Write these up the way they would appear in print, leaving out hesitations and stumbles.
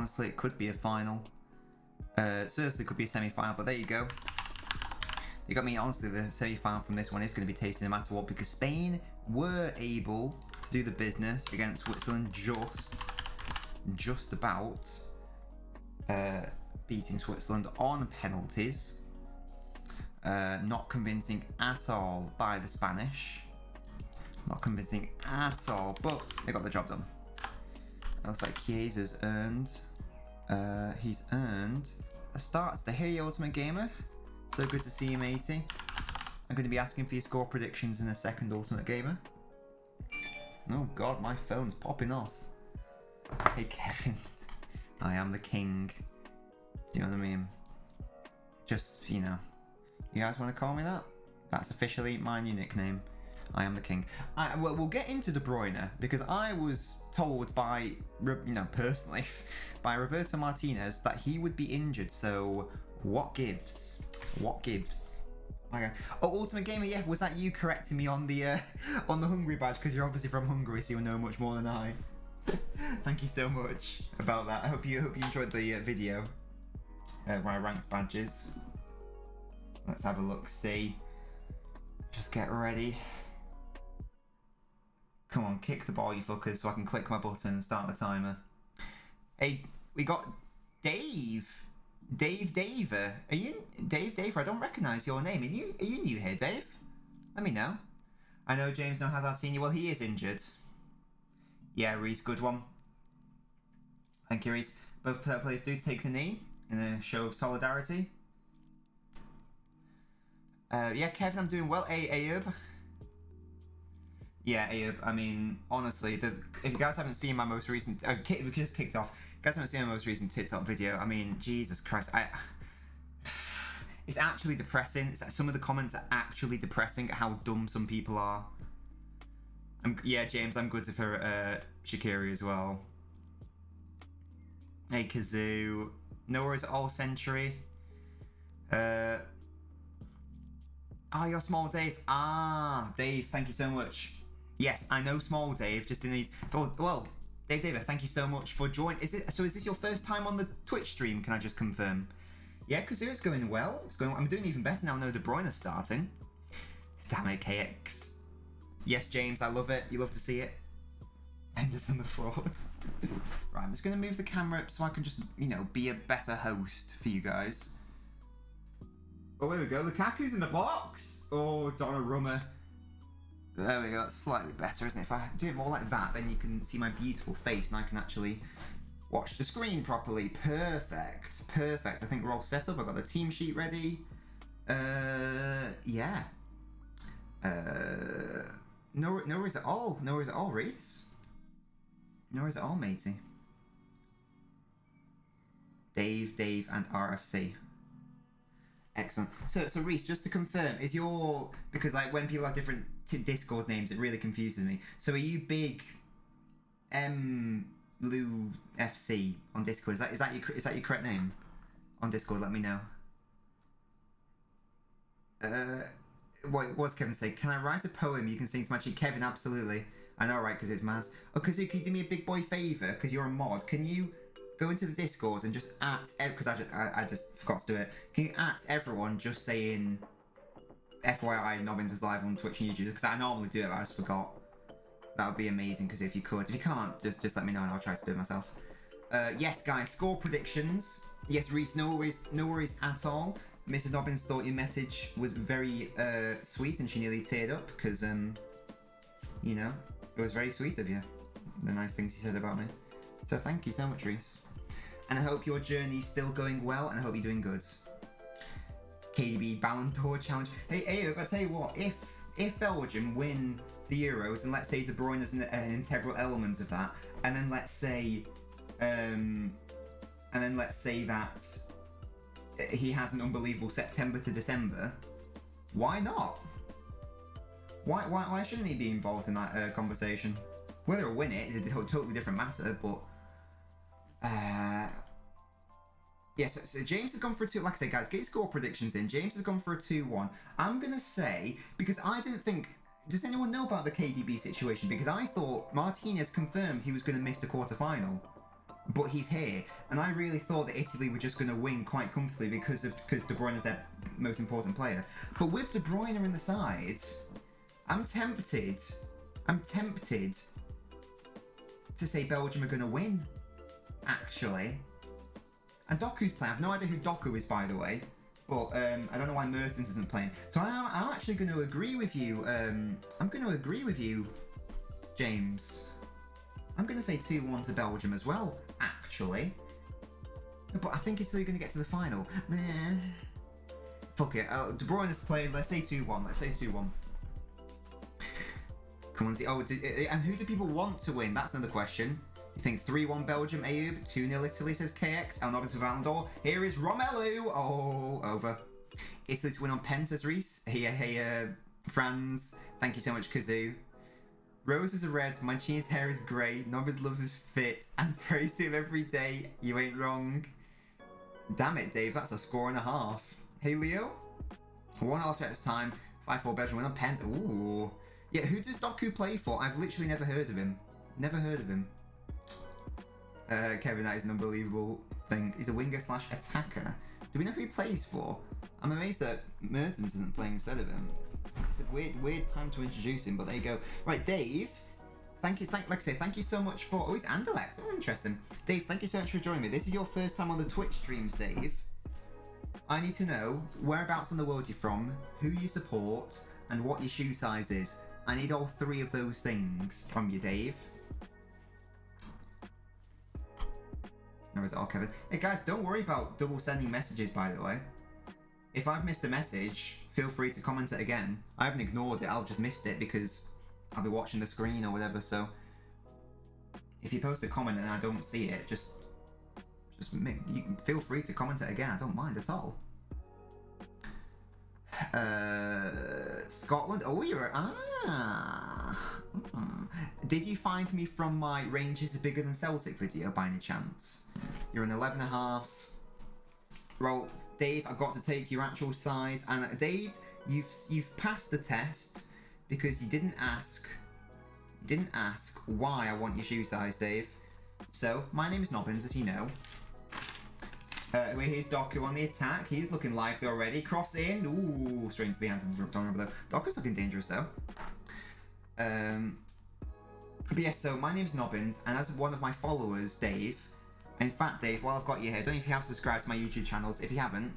honestly, it could be a final. Seriously, it could be a semi-final, but there you go. You got me. Honestly, the semi-final from this one is going to be tasty no matter what, because Spain were able to do the business against Switzerland, just about beating Switzerland on penalties. Not convincing at all by the Spanish. Not convincing at all, but they got the job done. It looks like Chiesa's earned. He's earned a start today. Hey, Ultimate Gamer. So good to see you, matey. I'm going to be asking for your score predictions in a second, Ultimate Gamer. Oh god, my phone's popping off. Hey, Kevin. I am the king. Do you know what I mean? Just, you know. You guys want to call me that? That's officially my new nickname. I am the king. Well, we'll get into De Bruyne, because I was told by, personally, by Roberto Martinez that he would be injured. So, what gives? What gives? Okay. Oh, Ultimate Gamer, yeah, was that you correcting me on the Hungary badge? Because you're obviously from Hungary, so you know much more than I. Thank you so much about that. I hope you enjoyed the video where I ranked badges. Let's have a look. See. Just get ready. Come on, kick the ball, you fuckers, so I can click my button and start the timer. Hey, we got Dave. Daver. Are you Dave Daver? I don't recognise your name. Are you new here, Dave? Let me know. I know James now hasn't seen you. Well, he is injured. Yeah, Reese, good one. Thank you, Reese. Both players do take the knee in a show of solidarity. Yeah, Kevin, I'm doing well. Ayub. Yeah, Ayub. I mean, honestly, if you guys haven't seen my most recent, we just kicked off. If you guys haven't seen my most recent TikTok video, I mean, Jesus Christ, it's actually depressing. Some of the comments are actually depressing at how dumb some people are. Yeah, James, I'm good for Shaqiri as well. Hey, Kazoo. No worries at all, Century. Oh, you're Small Dave. Ah, Dave, thank you so much. Yes, I know Small Dave, just in these... Well, Dave, thank you so much for joining. Is this your first time on the Twitch stream, can I just confirm? Yeah, Kazoo, it's going well. I'm doing even better now. I know De Bruyne's starting. Damn it, KX. Yes, James, I love it. You love to see it. Henderson the fraud. Right, I'm just going to move the camera up so I can just, be a better host for you guys. Oh, here we go. Lukaku's in the box. Oh, Donnarumma. There we go. That's slightly better, isn't it? If I do it more like that, then you can see my beautiful face and I can actually watch the screen properly. Perfect. Perfect. I think we're all set up. I've got the team sheet ready. Yeah. No worries at all. No worries at all, Reese. No worries at all, matey. Dave, and RFC. Excellent. So Reese, just to confirm, is your... Because when people have different Discord names, it really confuses me. So are you big Lou FC on Discord? Is that your correct name on Discord? Let me know. What was Kevin say? Can I write a poem you can sing to my cheek? Kevin, absolutely. I know, right? Because it's mad. Oh, Kazoo, can you do me a big boy favour? Because you're a mod. Can you go into the Discord and just because I just forgot to do it. Can you everyone just saying FYI Nobbins is live on Twitch and YouTube? Because I normally do it, but I just forgot. That would be amazing. Because if you could, if you can't, just let me know and I'll try to do it myself. Yes, guys, score predictions. Yes, Reese, no worries at all. Mrs. Nobbins thought your message was very sweet and she nearly teared up because it was very sweet of you. The nice things you said about me. So thank you so much, Reese. And I hope your journey's still going well, and I hope you're doing good. KDB Ballon d'Or challenge. Hey, I tell you what, if Belgium win the Euros, and let's say De Bruyne is an integral element of that, and then let's say that he has an unbelievable September to December, why not? Why shouldn't he be involved in that conversation? Whether he'll win it is a totally different matter, but yeah, so James has gone for a 2. Like I said, guys, get your score predictions in. James has gone for a 2-1. I'm going to say, because I didn't think... Does anyone know about the KDB situation? Because I thought Martinez confirmed he was going to miss the quarterfinal. but he's here, and I really thought that Italy were just going to win quite comfortably because De Bruyne is their most important player. But with De Bruyne in the side, I'm tempted to say Belgium are going to win, actually. And Doku's playing. I have no idea who Doku is, by the way, but I don't know why Mertens isn't playing. So I'm actually going to agree with you. I'm going to agree with you, James. I'm going to say 2-1 to Belgium as well, actually. But I think Italy are going to get to the final. Fuck it. De Bruyne is playing. Let's say 2-1. Let's say 2-1. Come on, see. Oh, and who do people want to win? That's another question. You think 3-1 Belgium, Ayub? 2-0 Italy, says KX. LNobbins for Ballon d'Or. Here is Romelu. Oh, over. Italy to win on pen, says Reese. Hey, Franz. Thank you so much, Kazoo. Roses are red, Mancini's hair is grey, Nobbins loves his fit, and prays to him every day. You ain't wrong. Damn it, Dave, that's a score and a half. Hey, Leo. 1.5 hours time, 5-4 Belgium win on pens. Ooh. Yeah, who does Doku play for? I've literally never heard of him. Never heard of him. Kevin, that is an unbelievable thing. He's a winger / attacker. Do we know who he plays for? I'm amazed that Mertens isn't playing instead of him. It's a weird time to introduce him, but there you go. Right, Dave, thank you. Like I say, thank you so much for. Oh, he's Anderlecht. Oh, interesting. Dave, thank you so much for joining me. This is your first time on the Twitch streams, Dave. I need to know whereabouts in the world you're from, who you support, and what your shoe size is. I need all 3 of those things from you, Dave. No, is it all Kevin? Hey guys, don't worry about double sending messages, by the way. If I've missed a message, feel free to comment it again. I haven't ignored it, I've just missed it because I'll be watching the screen or whatever, so if you post a comment and I don't see it, just you can feel free to comment it again, I don't mind at all. Scotland, oh, you're, Did you find me from my Rangers are bigger than Celtic video by any chance? You're an 11.5. Well, Dave, I've got to take your actual size, and Dave, you've passed the test because you didn't ask why I want your shoe size, Dave. So my name is Nobbins, as you know. Here's Doku on the attack. He's looking lively already. Cross in, ooh, straight into the hands of Donovan. Doku's looking dangerous though. But yeah, so my name's Nobbins, and as one of my followers, Dave. In fact, Dave, while I've got you here, don't know if you have subscribed to my YouTube channels. If you haven't,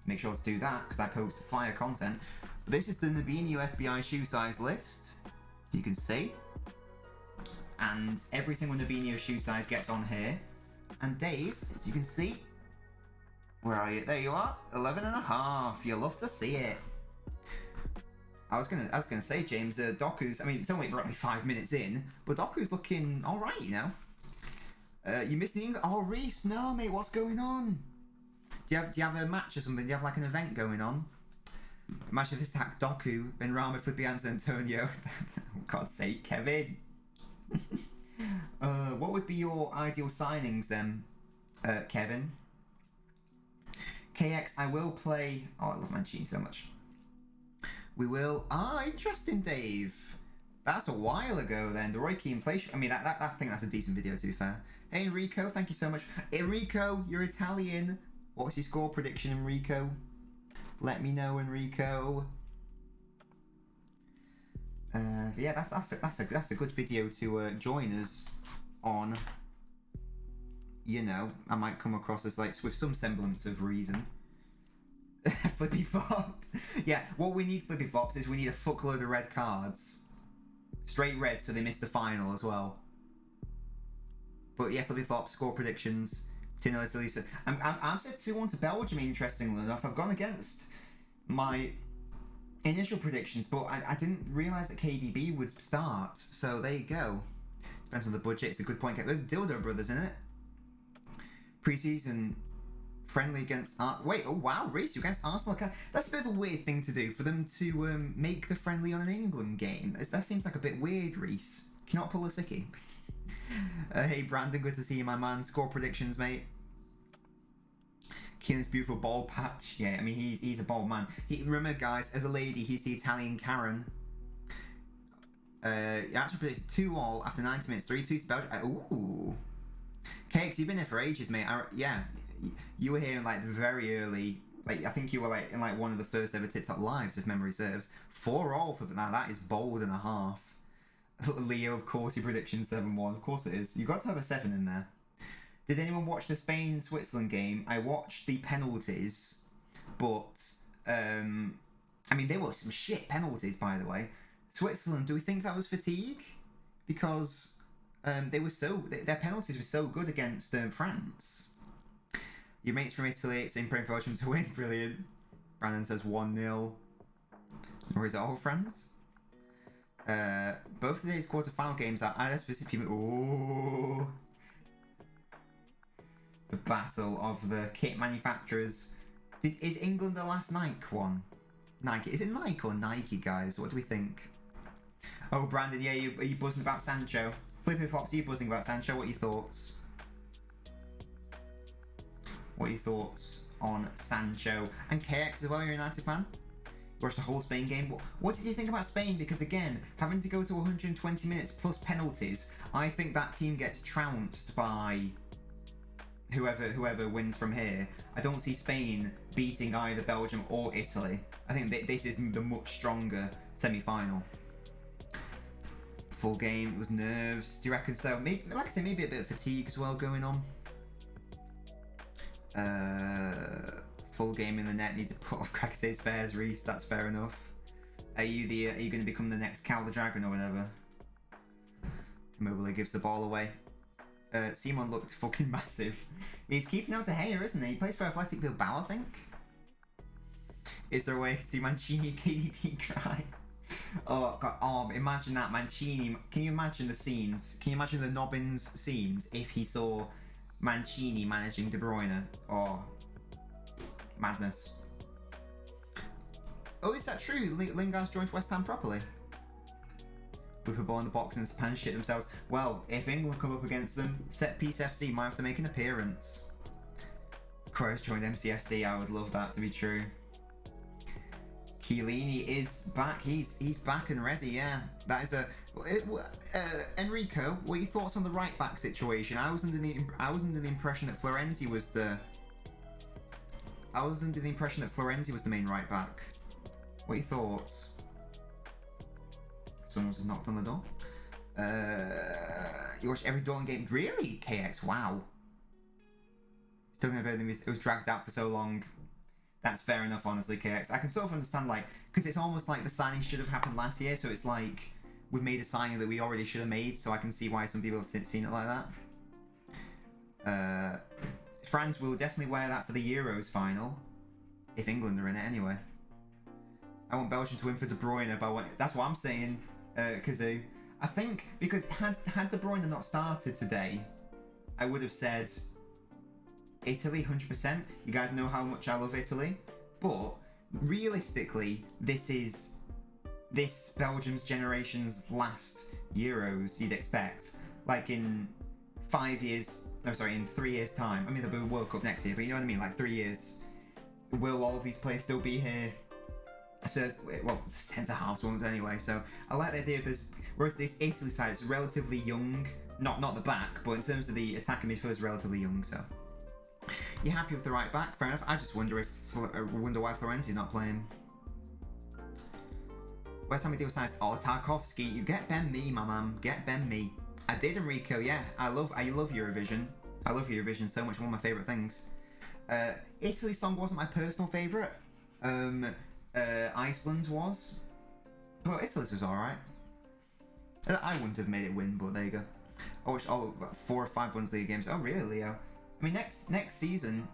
make sure to do that, because I post fire content. But this is the Nabinho FBI shoe size list, as you can see. And every single Nabinho shoe size gets on here. And Dave, as you can see, where are you? There you are, 11.5. You love to see it. I was gonna say, James, Doku's. I mean, it's only roughly 5 minutes in, but Doku's looking all right, you know. You missed the English. Oh, Reese, no, mate, what's going on? Do you have a match or something? Do you have like an event going on? Imagine this attack, Doku, Benrahma, Fabianza, Antonio. For God's sake, Kevin. What would be your ideal signings then, Kevin? KX, I will play. Oh, I love Mancini so much. We will. Ah, interesting, Dave. That's a while ago then. The Roy Key inflation. I mean, I think that's a decent video, to be fair. Hey, Enrico, thank you so much. Enrico, you're Italian. What's your score prediction, Enrico? Let me know, Enrico. But yeah, that's a good video to join us on. You know, I might come across as like with some semblance of reason. Flippy Fox. Yeah, what we need, Flippy Fox, is we need a fuckload of red cards. Straight red, so they miss the final as well. But yeah, Flippy Flop, score predictions. Tino Lisa. I've said 2-1 to Belgium, interestingly enough. I've gone against my initial predictions, but I didn't realise that KDB would start. So there you go. Depends on the budget. It's a good point. Dildo Brothers in it. Pre-season friendly against wait, oh wow, Reese, you against Arsenal. That's a bit of a weird thing to do for them to make the friendly on an England game. That seems like a bit weird, Reese. Can you not pull a sickie? Hey Brandon, good to see you, my man. Score predictions, mate. Keelan's beautiful bald patch. Yeah, I mean he's a bald man. Remember, guys, as a lady, he's the Italian Karen. Actually predicted 2-2 after 90 minutes. 3-2 to Belgium. Ooh. KX, you've been here for ages, mate. Yeah, you were here in like very early. Like I think you were like in like one of the first ever TikTok lives, if memory serves. 4-all for now. That is bold and a half. Leo, of course, your prediction 7-1. Of course it is. You got to have a 7 in there. Did anyone watch the Spain-Switzerland game? I watched the penalties, but I mean they were some shit penalties, by the way. Switzerland, do we think that was fatigue? Because their penalties were so good against France. Your mates from Italy, it's in praying for Belgium to win. Brilliant. Brandon says 1-0. Or is it all friends? Both of today's quarter-final games are IS versus people. Ooh. The battle of the kit manufacturers. Is England the last Nike one? Nike. Is it Nike or Nike, guys? What do we think? Oh, Brandon, yeah, are you buzzing about Sancho? Flippy Fox, are you buzzing about Sancho? What are your thoughts? What are your thoughts on Sancho? And KX as well, you're a United fan? You watched the whole Spain game. What did you think about Spain? Because again, having to go to 120 minutes plus penalties, I think that team gets trounced by whoever wins from here. I don't see Spain beating either Belgium or Italy. I think this is the much stronger semi-final. Full game, it was nerves. Do you reckon so? Maybe, like I said, maybe a bit of fatigue as well going on. Full game in the net, need to put off Cracker says fairs, Reese, that's fair enough. Are you going to become the next Cal the Dragon or whatever? Immobile gives the ball away. Simon looked fucking massive. He's keeping out to Gea, isn't he? He plays for Athletic Bilbao, I think. Is there a way to see Mancini and KDB cry? Oh god, oh, imagine that, Mancini. Can you imagine the scenes? Can you imagine the LNobbins scenes if he saw Mancini managing De Bruyne? Oh, madness. Oh, is that true? Lingard's joined West Ham properly? Whip a ball in the box and Japan shit themselves. Well, if England come up against them, Set Piece FC might have to make an appearance. Kroos joined MCFC, I would love that to be true. Chiellini is back. He's back and ready. Yeah, that is a. Enrico, what are your thoughts on the right back situation? I was under the impression that Florenzi was the. I was under the impression that Florenzi was the main right back. What are your thoughts? Someone just knocked on the door. You watch every Dortmund game, really? KX, wow. Talking about it was dragged out for so long. That's fair enough, honestly, KX. I can sort of understand, like, because it's almost like the signing should have happened last year, so it's like we've made a signing that we already should have made, so I can see why some people have seen it like that. France will definitely wear that for the Euros final, if England are in it anyway. I want Belgium to win for De Bruyne, but that's what I'm saying, Kazoo. I think, because had De Bruyne not started today, I would have said Italy, 100%. You guys know how much I love Italy. But, realistically, this Belgium's generation's last Euros, you'd expect. Like in 5 years, no sorry, in 3 years time. I mean, there'll be a World Cup next year, but you know what I mean? Like 3 years. Will all of these players still be here? So, well, centre-halves won't anyway, so I like the idea of this. Whereas this Italy side is relatively young. Not the back, but in terms of the attacking midfield is relatively young, so. You're happy with the right back? Fair enough. I just wonder why Florenzi's not playing. West Ham deal signed. Oh, Tarkovsky, you get Ben me, my man. Get Ben me. I did, Enrico. Yeah, I love Eurovision. I love Eurovision so much. One of my favourite things. Italy's song wasn't my personal favourite. Iceland's was, but Italy's was alright. I wouldn't have made it win, but there you go. I watched 4 or 5 Bundesliga games. Oh really, Leo? I mean, next season,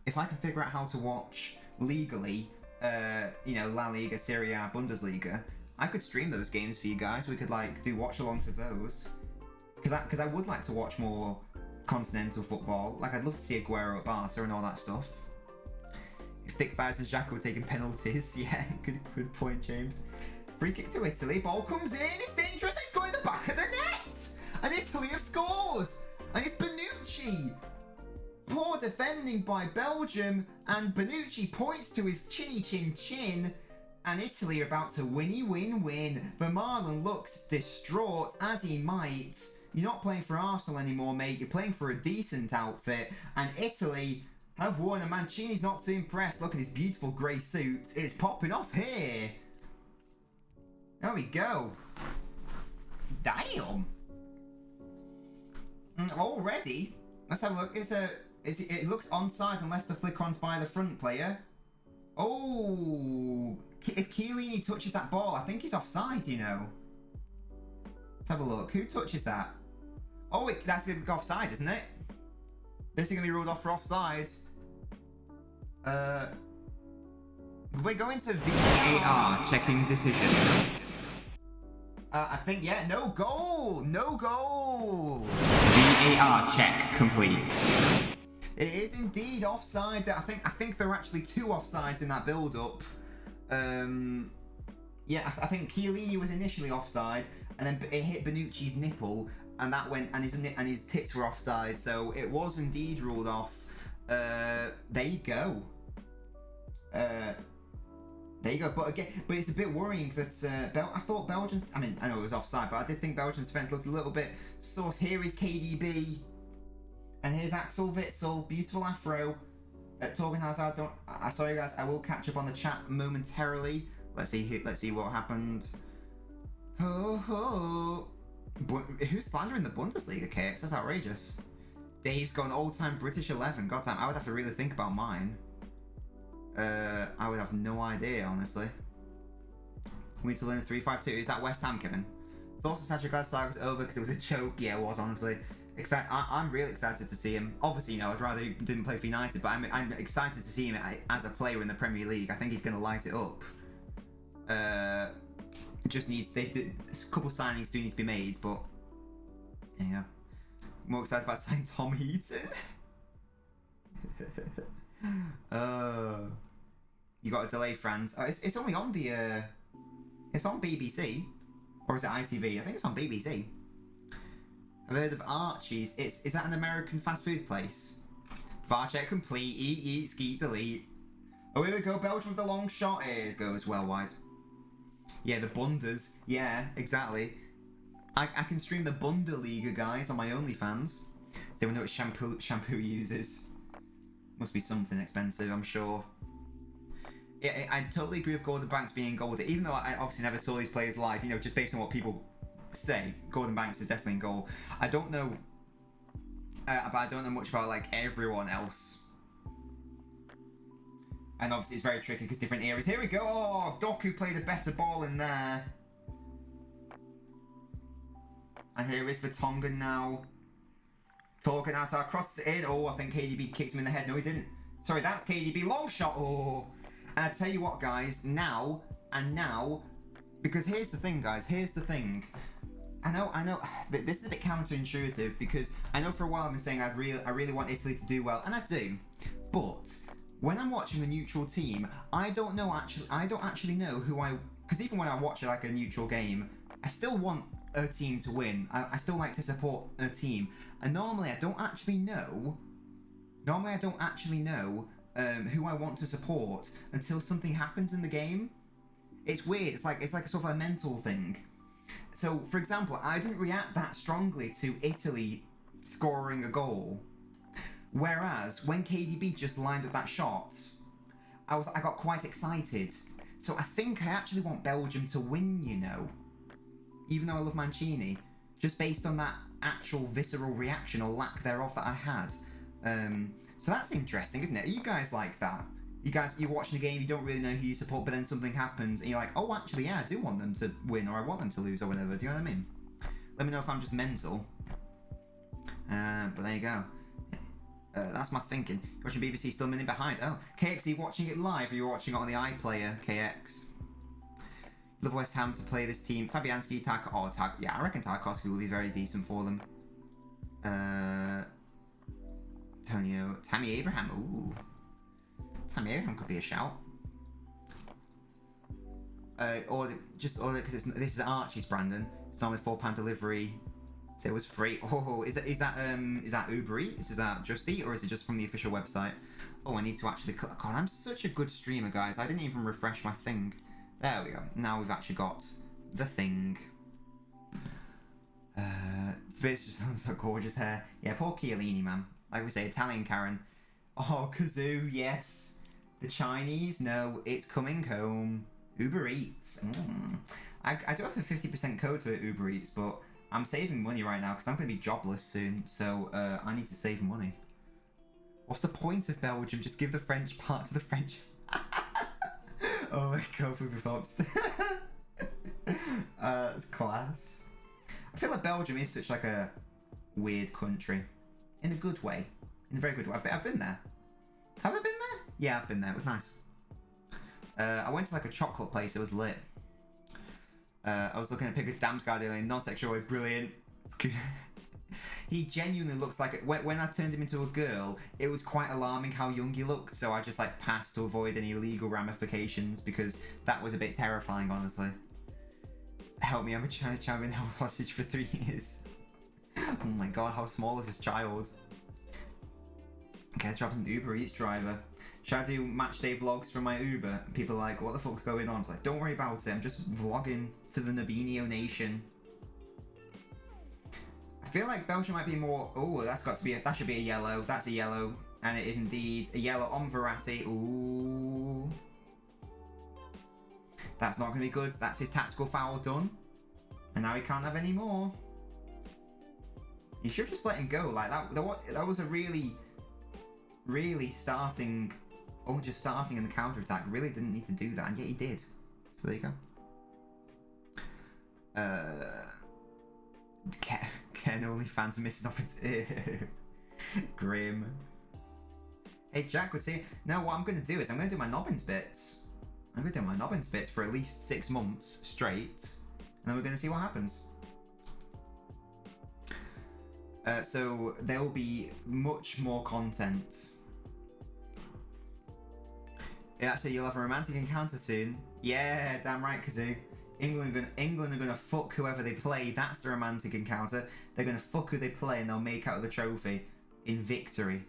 if I can figure out how to watch legally, La Liga, Serie A, Bundesliga, I could stream those games for you guys. We could like do watch-alongs of those, because I would like to watch more continental football. Like I'd love to see Aguero at Barca and all that stuff. If Thick Thighs and Xhaka were taking penalties, yeah, good point, James. Free kick to Italy, ball comes in, it's dangerous, it's going in the back of the net! And Italy have scored! And it's Bonucci! Poor defending by Belgium, and Bonucci points to his chinny chin chin, and Italy are about to win. Vermaelen looks distraught, as he might. You're not playing for Arsenal anymore, mate. You're playing for a decent outfit. And Italy have won, and Mancini's not too impressed. Look at his beautiful grey suit. It's popping off here. There we go. Damn. Already. Let's have a look. It looks onside unless the flick-on's by the front player. Oh. If Chiellini touches that ball, I think he's offside, you know. Let's have a look. Who touches that? Oh, that's going to be offside, isn't it? This is going to be ruled off for offside. We're going to VAR checking decision. I think, yeah, no goal! No goal! VAR check complete. It is indeed offside. I think there are actually 2 offsides in that build-up. Yeah, I think Chiellini was initially offside, and then it hit Bonucci's nipple, and that went, and his tits were offside, so it was indeed ruled off. There you go. There you go. But again, it's a bit worrying that I thought Belgium's. I mean, I know it was offside, but I did think Belgium's defense looked a little bit sus. Here is KDB, and here's Axel Witsel, beautiful afro. Torgan Hazard. Sorry guys, I will catch up on the chat momentarily. Let's see what happened. Who's slandering the Bundesliga, KX? That's outrageous. Dave's gone all-time British 11. Goddamn, I would have to really think about mine. I would have no idea, honestly. We need to learn a 3-5-2. Is that West Ham, Kevin? Thoughts on Sacha Gladstone was over because it was a choke. Yeah, it was, honestly. I'm really excited to see him. Obviously, you know, I'd rather he didn't play for United, but I'm excited to see him as a player in the Premier League. I think he's going to light it up. Just needs... a couple signings do need to be made, but... Yeah. More excited about signing Tom Heaton. You got a delay, Franz. It's only on the... it's on BBC. Or is it ITV? I think it's on BBC. I've heard of Archie's. Is that an American fast food place? VAR check complete. Eat, ski, delete. Oh, here we go. Belgium with the long shot. It goes well wide. Yeah, the Bundes. Yeah, exactly. I can stream the Bundesliga, guys, on my OnlyFans. Does anyone know what shampoo he uses? Must be something expensive, I'm sure. Yeah, I totally agree with Gordon Banks being gold. Even though I obviously never saw these players live, you know, just based on what people say, Gordon Banks is definitely in goal. I don't know, but I don't know much about like everyone else. And obviously it's very tricky because different eras. Here we go. Oh, Doku played a better ball in there. And here is Vertonghen now. Torgan Hazard crosses it in. Oh, I think KDB kicked him in the head. No, he didn't. Sorry, that's KDB. Long shot. Oh. And I tell you what, guys. Now, because here's the thing, guys. Here's the thing. I know. This is a bit counterintuitive because I know for a while I've been saying I really want Italy to do well, and I do. But when I'm watching a neutral team, I don't actually know who because even when I watch like a neutral game, I still want a team to win. I still like to support a team, and normally I don't actually know who I want to support until something happens in the game. It's weird. It's like a sort of a mental thing. So, for example, I didn't react that strongly to Italy scoring a goal, whereas when KDB just lined up that shot, I got quite excited. So I think I actually want Belgium to win, you know. Even though I love Mancini, just based on that actual visceral reaction or lack thereof that I had. So that's interesting, isn't it? Are you guys like that? You're watching a game, you don't really know who you support, but then something happens and you're like, oh, actually, yeah, I do want them to win, or I want them to lose, or whatever. Do you know what I mean? Let me know if I'm just mental. But there you go. That's my thinking. You're watching BBC, still a minute behind. Oh, KX, are you watching it live, or are you watching it on the iPlayer, KX? Love West Ham to play this team. Fabianski, yeah, I reckon Tarkowski will be very decent for them. Antonio, Tammy Abraham, ooh. Tammy Abraham could be a shout. Or because this is Archie's, Brandon. It's on with £4 delivery. So it was free. Oh, is that Uber Eats? Is that Just Eat, or is it just from the official website? Oh, I need to actually. God, I'm such a good streamer, guys. I didn't even refresh my thing. There we go. Now we've actually got the thing. Bitch just has so gorgeous hair. Yeah, poor Chiellini, man. Like we say, Italian Karen. Oh, Kazoo, yes. The Chinese, no, it's coming home. Uber Eats. I do have a 50% code for Uber Eats, but I'm saving money right now because I'm going to be jobless soon. So I need to save money. What's the point of Belgium? Just give the French part to the French. Oh my god, Fubu Fops. That's class. I feel like Belgium is such like a weird country. In a good way. In a very good way. I've been there. Have I been there? Yeah, I've been there. It was nice. I went to like a chocolate place. It was lit. I was looking at a picture of Damsgaard in non-sexual way. Brilliant. He genuinely looks like it. When I turned him into a girl, it was quite alarming how young he looked. So I just like passed to avoid any legal ramifications because that was a bit terrifying, honestly. Help me, I'm a Chinese child been held hostage for 3 years. Oh my god, how small is this child? Get jobs as an Uber Eats driver. Should I do match day vlogs from my Uber? People are like, what the fuck's going on? It's like, don't worry about it. I'm just vlogging to the Nabinio nation. I feel like Belgium might be more. Oh, that's got to be. That should be a yellow. That's a yellow, and it is indeed a yellow on Verratti. Ooh, that's not going to be good. That's his tactical foul done, and now he can't have any more. You should just let him go. Like that. That was a really starting. Oh, just starting in the counter attack. Really didn't need to do that, and yet he did. So there you go. Ken only fans are missing up into grim. Hey, Jack would say, no, what I'm going to do is I'm going to do my Nobbins bits. I'm going to do my Nobbins bits for at least 6 months straight, and then we're going to see what happens. So there will be much more content. Actually, you'll have a romantic encounter soon. Yeah, damn right, Kazoo. England are gonna fuck whoever they play. That's the romantic encounter. They're gonna fuck who they play, and they'll make out the trophy in victory.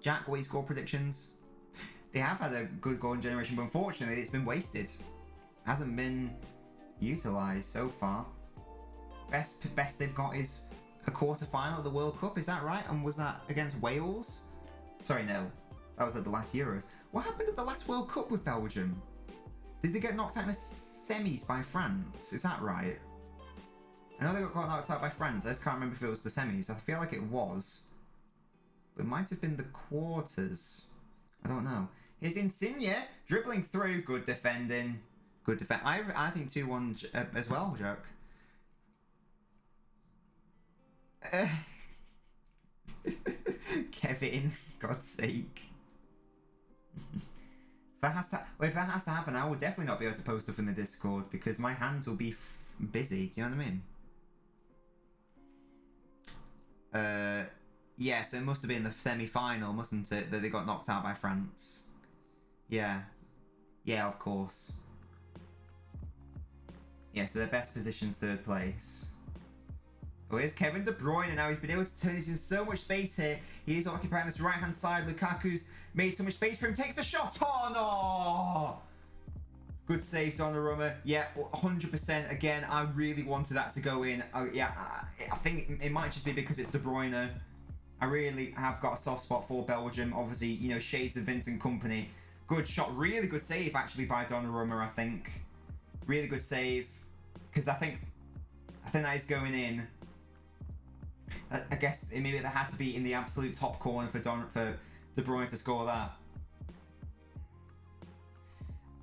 Jack, what score predictions? They have had a good golden generation, but unfortunately, it's been wasted. Hasn't been utilised so far. Best they've got is a quarter-final of the World Cup. Is that right? And was that against Wales? Sorry, no. That was at the last Euros. What happened at the last World Cup with Belgium? Did they get knocked out in the semis by France? Is that right? I know they got knocked out by France. I just can't remember if it was the semis. I feel like it was. But it might have been the quarters. I don't know. Here's Insigne dribbling through. Good defending. Good defend. I think 2-1 as well, Joke. Kevin, God's sake. If that has to happen, I will definitely not be able to post stuff in the Discord because my hands will be busy. Do you know what I mean? Yeah, so it must have been the semi-final, mustn't it, that they got knocked out by France? Yeah. Yeah, of course. Yeah, so their best position, 3rd place. Oh, here's Kevin De Bruyne, and now he's been able to turn this in so much space here. He is occupying this right-hand side. Lukaku's made so much space for him. Takes a shot. Oh, no! Good save, Donnarumma. Yeah, 100%. Again, I really wanted that to go in. Yeah, I think it might just be because it's De Bruyne. I really have got a soft spot for Belgium. Obviously, you know, shades of Vincent Kompany. Good shot. Really good save, actually, by Donnarumma, I think. Really good save. Because I think that is going in. I guess maybe that had to be in the absolute top corner for De Bruyne to score that.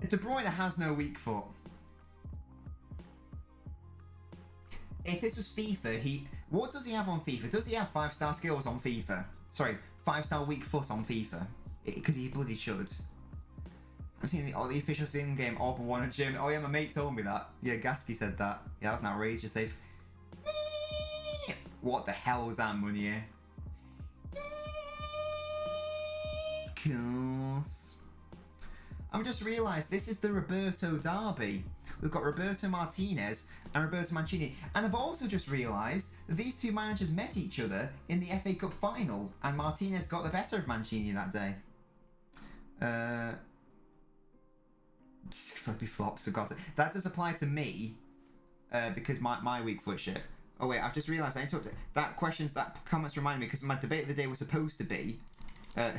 De Bruyne has no weak foot. If this was FIFA, what does he have on FIFA? Does he have 5-star skills on FIFA? Sorry, 5-star weak foot on FIFA? Because he bloody should. I've seen the official thing game, Orba won a gym. Oh yeah, my mate told me that. Yeah, Gasky said that. Yeah, that was an outrageous save. What the hell was that, Munier? I've just realised this is the Roberto derby. We've got Roberto Martinez and Roberto Mancini. And I've also just realised that these two managers met each other in the FA Cup final. And Martinez got the better of Mancini that day. Flippy flops, forgot it. That does apply to me. Because my weak foot shit. Oh wait, I've just realised I interrupted. That comments remind me, because my debate of the day was supposed to be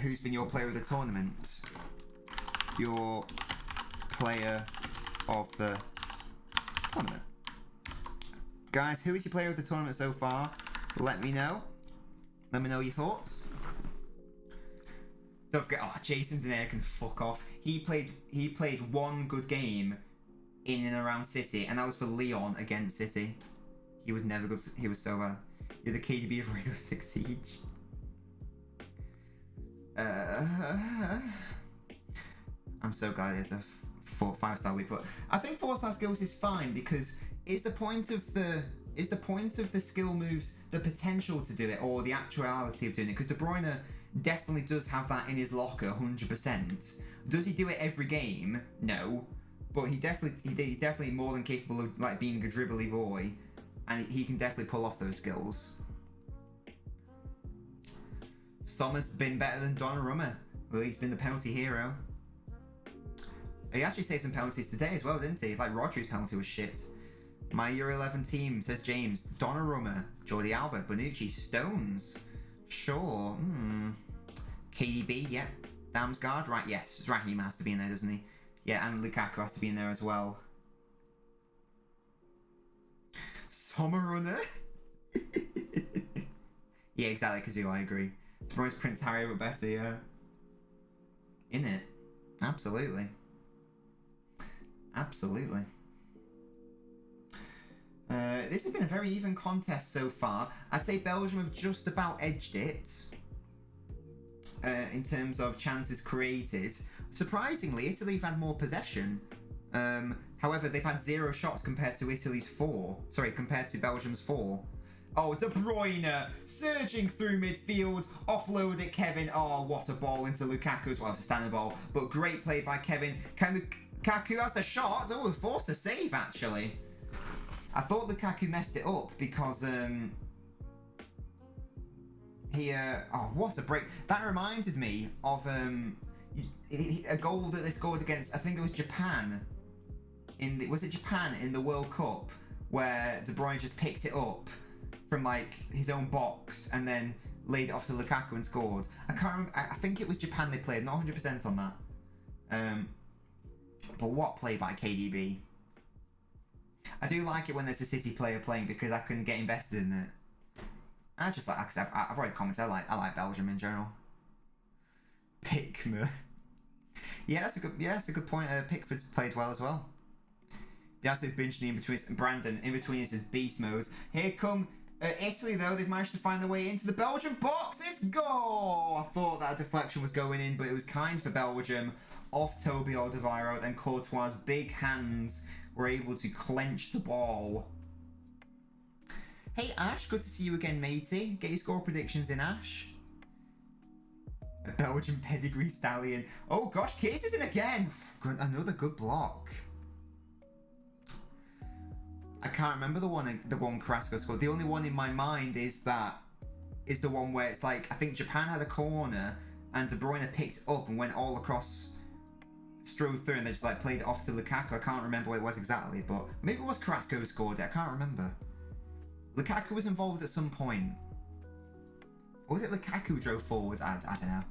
who's been your player of the tournament. Your player of the tournament. Guys, who is your player of the tournament so far? Let me know. Let me know your thoughts. Don't forget, Jason Denaire can fuck off. He played one good game in and around City, and that was for Lyon against City. He was never good. He was so bad. You're the KDB of Rainbow Six Siege. I'm so glad it's a 5-star week, but I think 4-star skills is fine, because is the point of the skill moves the potential to do it, or the actuality of doing it? Because De Bruyne definitely does have that in his locker, 100%. Does he do it every game? No, but he's definitely more than capable of like being a dribbly boy, and he can definitely pull off those skills. Sommer's been better than Donnarumma. Well, he's been the penalty hero. He actually saved some penalties today as well, didn't he? Like Rodri's penalty was shit. My Euro 11 team, says James. Donnarumma, Jordi Alba, Bonucci, Stones. Sure. KDB, yep. Damsgaard, right, yes. Raheem has to be in there, doesn't he? Yeah, and Lukaku has to be in there as well. Sommerrunner? Yeah, exactly, Kazoo, I agree. Tomorrow's Prince Harry were better, yeah. In it. Absolutely. Absolutely. This has been a very even contest so far. I'd say Belgium have just about edged it in terms of chances created. Surprisingly, Italy have had more possession. However, they've had 0 shots compared to Italy's 4. Sorry, compared to Belgium's 4. Oh, De Bruyne surging through midfield, offload it, Kevin. Oh, what a ball into Lukaku as well. It's a standing ball, but great play by Kevin. Lukaku has the shot. Oh, forced a save actually. I thought Lukaku messed it up because oh, what a break! That reminded me of a goal that they scored against. I think it was Japan. Was it Japan in the World Cup where De Bruyne just picked it up from like his own box and then laid it off to Lukaku and scored. I can't remember. I think it was Japan they played. Not 100% on that. But what play by KDB? I do like it when there's a City player playing because I can get invested in it. I just like, because I've already commented, I like Belgium in general. Pickmer. Yeah, that's a good point. Pickford's played well as well. Biasso Binchley in between, Brandon in between is his beast mode. Here come Italy though. They've managed to find their way into the Belgian box. It's goal. I thought that deflection was going in, but it was kind for Belgium. Off Toby Alderweireld, and Courtois' big hands were able to clench the ball. Hey Ash, good to see you again, matey. Get your score predictions in, Ash. A Belgian pedigree stallion. Oh gosh, Case is in again. Good, another good block. I can't remember the one Carrasco scored. The only one in my mind is the one where it's like, I think Japan had a corner and De Bruyne picked it up and went all across, strode through, and they just like played it off to Lukaku. I can't remember what it was exactly, but maybe it was Carrasco who scored it. I can't remember. Lukaku was involved at some point. Or was it Lukaku who drove forwards? I don't know.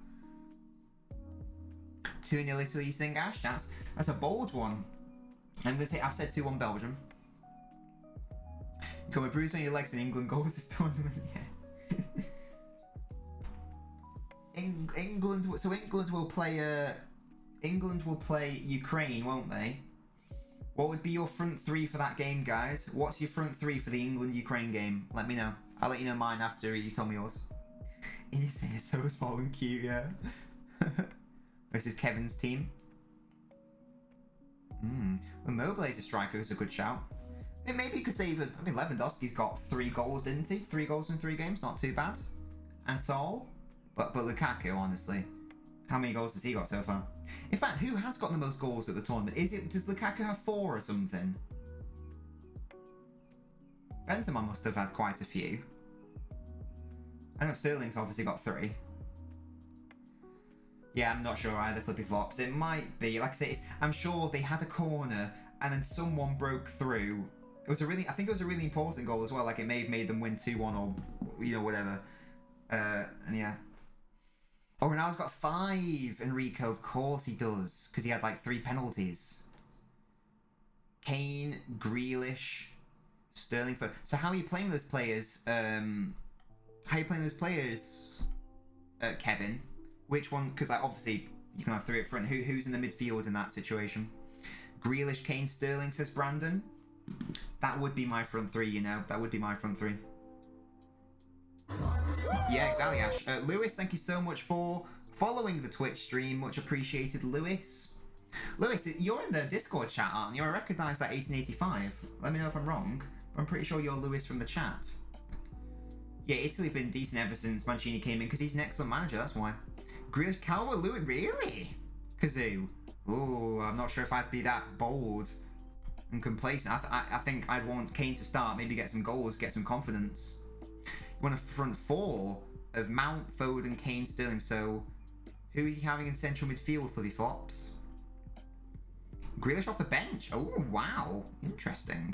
2-0 Italy, you think, Ash? That's a bold one. I'm gonna say I've said 2-1 Belgium. You got a bruise on your legs and England goals this tournament. Yeah. England will play Ukraine, won't they? What would be your front three for that game, guys? What's your front three for the England-Ukraine game? Let me know. I'll let you know mine after you tell me yours. And you say it's so small and cute, yeah. This is Kevin's team. Well, Mobile's a striker is a good shout. And maybe you could say even, I mean, Lewandowski's got 3 goals, didn't he? 3 goals in 3 games, not too bad at all. But Lukaku, honestly, how many goals has he got so far? In fact, who has got the most goals at the tournament? Does Lukaku have 4 or something? Benzema must have had quite a few. I know Sterling's obviously got 3. Yeah, I'm not sure either, flippy flops. It might be, like I say, I'm sure they had a corner and then someone broke through I think it was a really important goal as well. Like, it may have made them win 2-1 or, you know, whatever. And yeah. Oh, Ronaldo's got 5, Enrico. Of course he does. Because he had, like, 3 penalties. Kane, Grealish, Sterling. So how are you playing those players? Kevin? Which one? Because, like, obviously, you can have 3 up front. Who's in the midfield in that situation? Grealish, Kane, Sterling, says Brandon. That would be my front 3, you know. That would be my front 3. Yeah, exactly, Ash. Lewis, thank you so much for following the Twitch stream. Much appreciated, Lewis. Lewis, you're in the Discord chat, aren't you? I recognise that 1885. Let me know if I'm wrong. I'm pretty sure you're Lewis from the chat. Yeah, Italy's been decent ever since Mancini came in, because he's an excellent manager, that's why. Grealish, Calvert-Lewin, really? Kazoo. Ooh, I'm not sure if I'd be that bold and complacent. I think I'd want Kane to start, maybe get some goals, get some confidence. You want a front 4 of Mount, Foden, Kane, Sterling. So who is he having in central midfield, Flippy Flops? Grealish off the bench. Oh, wow. Interesting.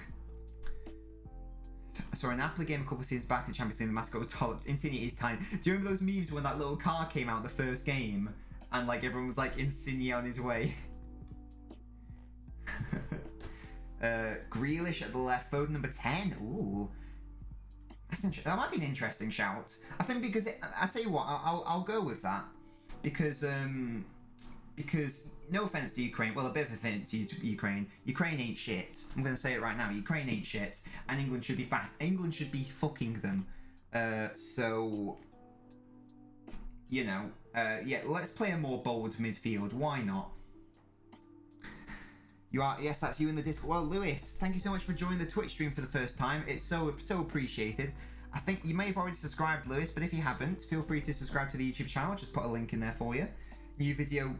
I saw an Napoli game a couple of seasons back in the Champions League. The mascot was dolloped. Insigne is tiny. Do you remember those memes when that little car came out the first game? And like everyone was like Insigne on his way. Grealish at the left, Foden number 10. Ooh, that's that might be an interesting shout. I think because I tell you what, I'll go with that because no offense to Ukraine, well a bit of offense to Ukraine. Ukraine ain't shit. I'm gonna say it right now. Ukraine ain't shit, and England should be back. England should be fucking them. So you know, yeah, let's play a more bold midfield. Why not? You are, yes, that's you in the Discord. Well, Lewis, thank you so much for joining the Twitch stream for the first time. It's so appreciated. I think you may have already subscribed, Lewis, but if you haven't, feel free to subscribe to the YouTube channel. Just put a link in there for you. New video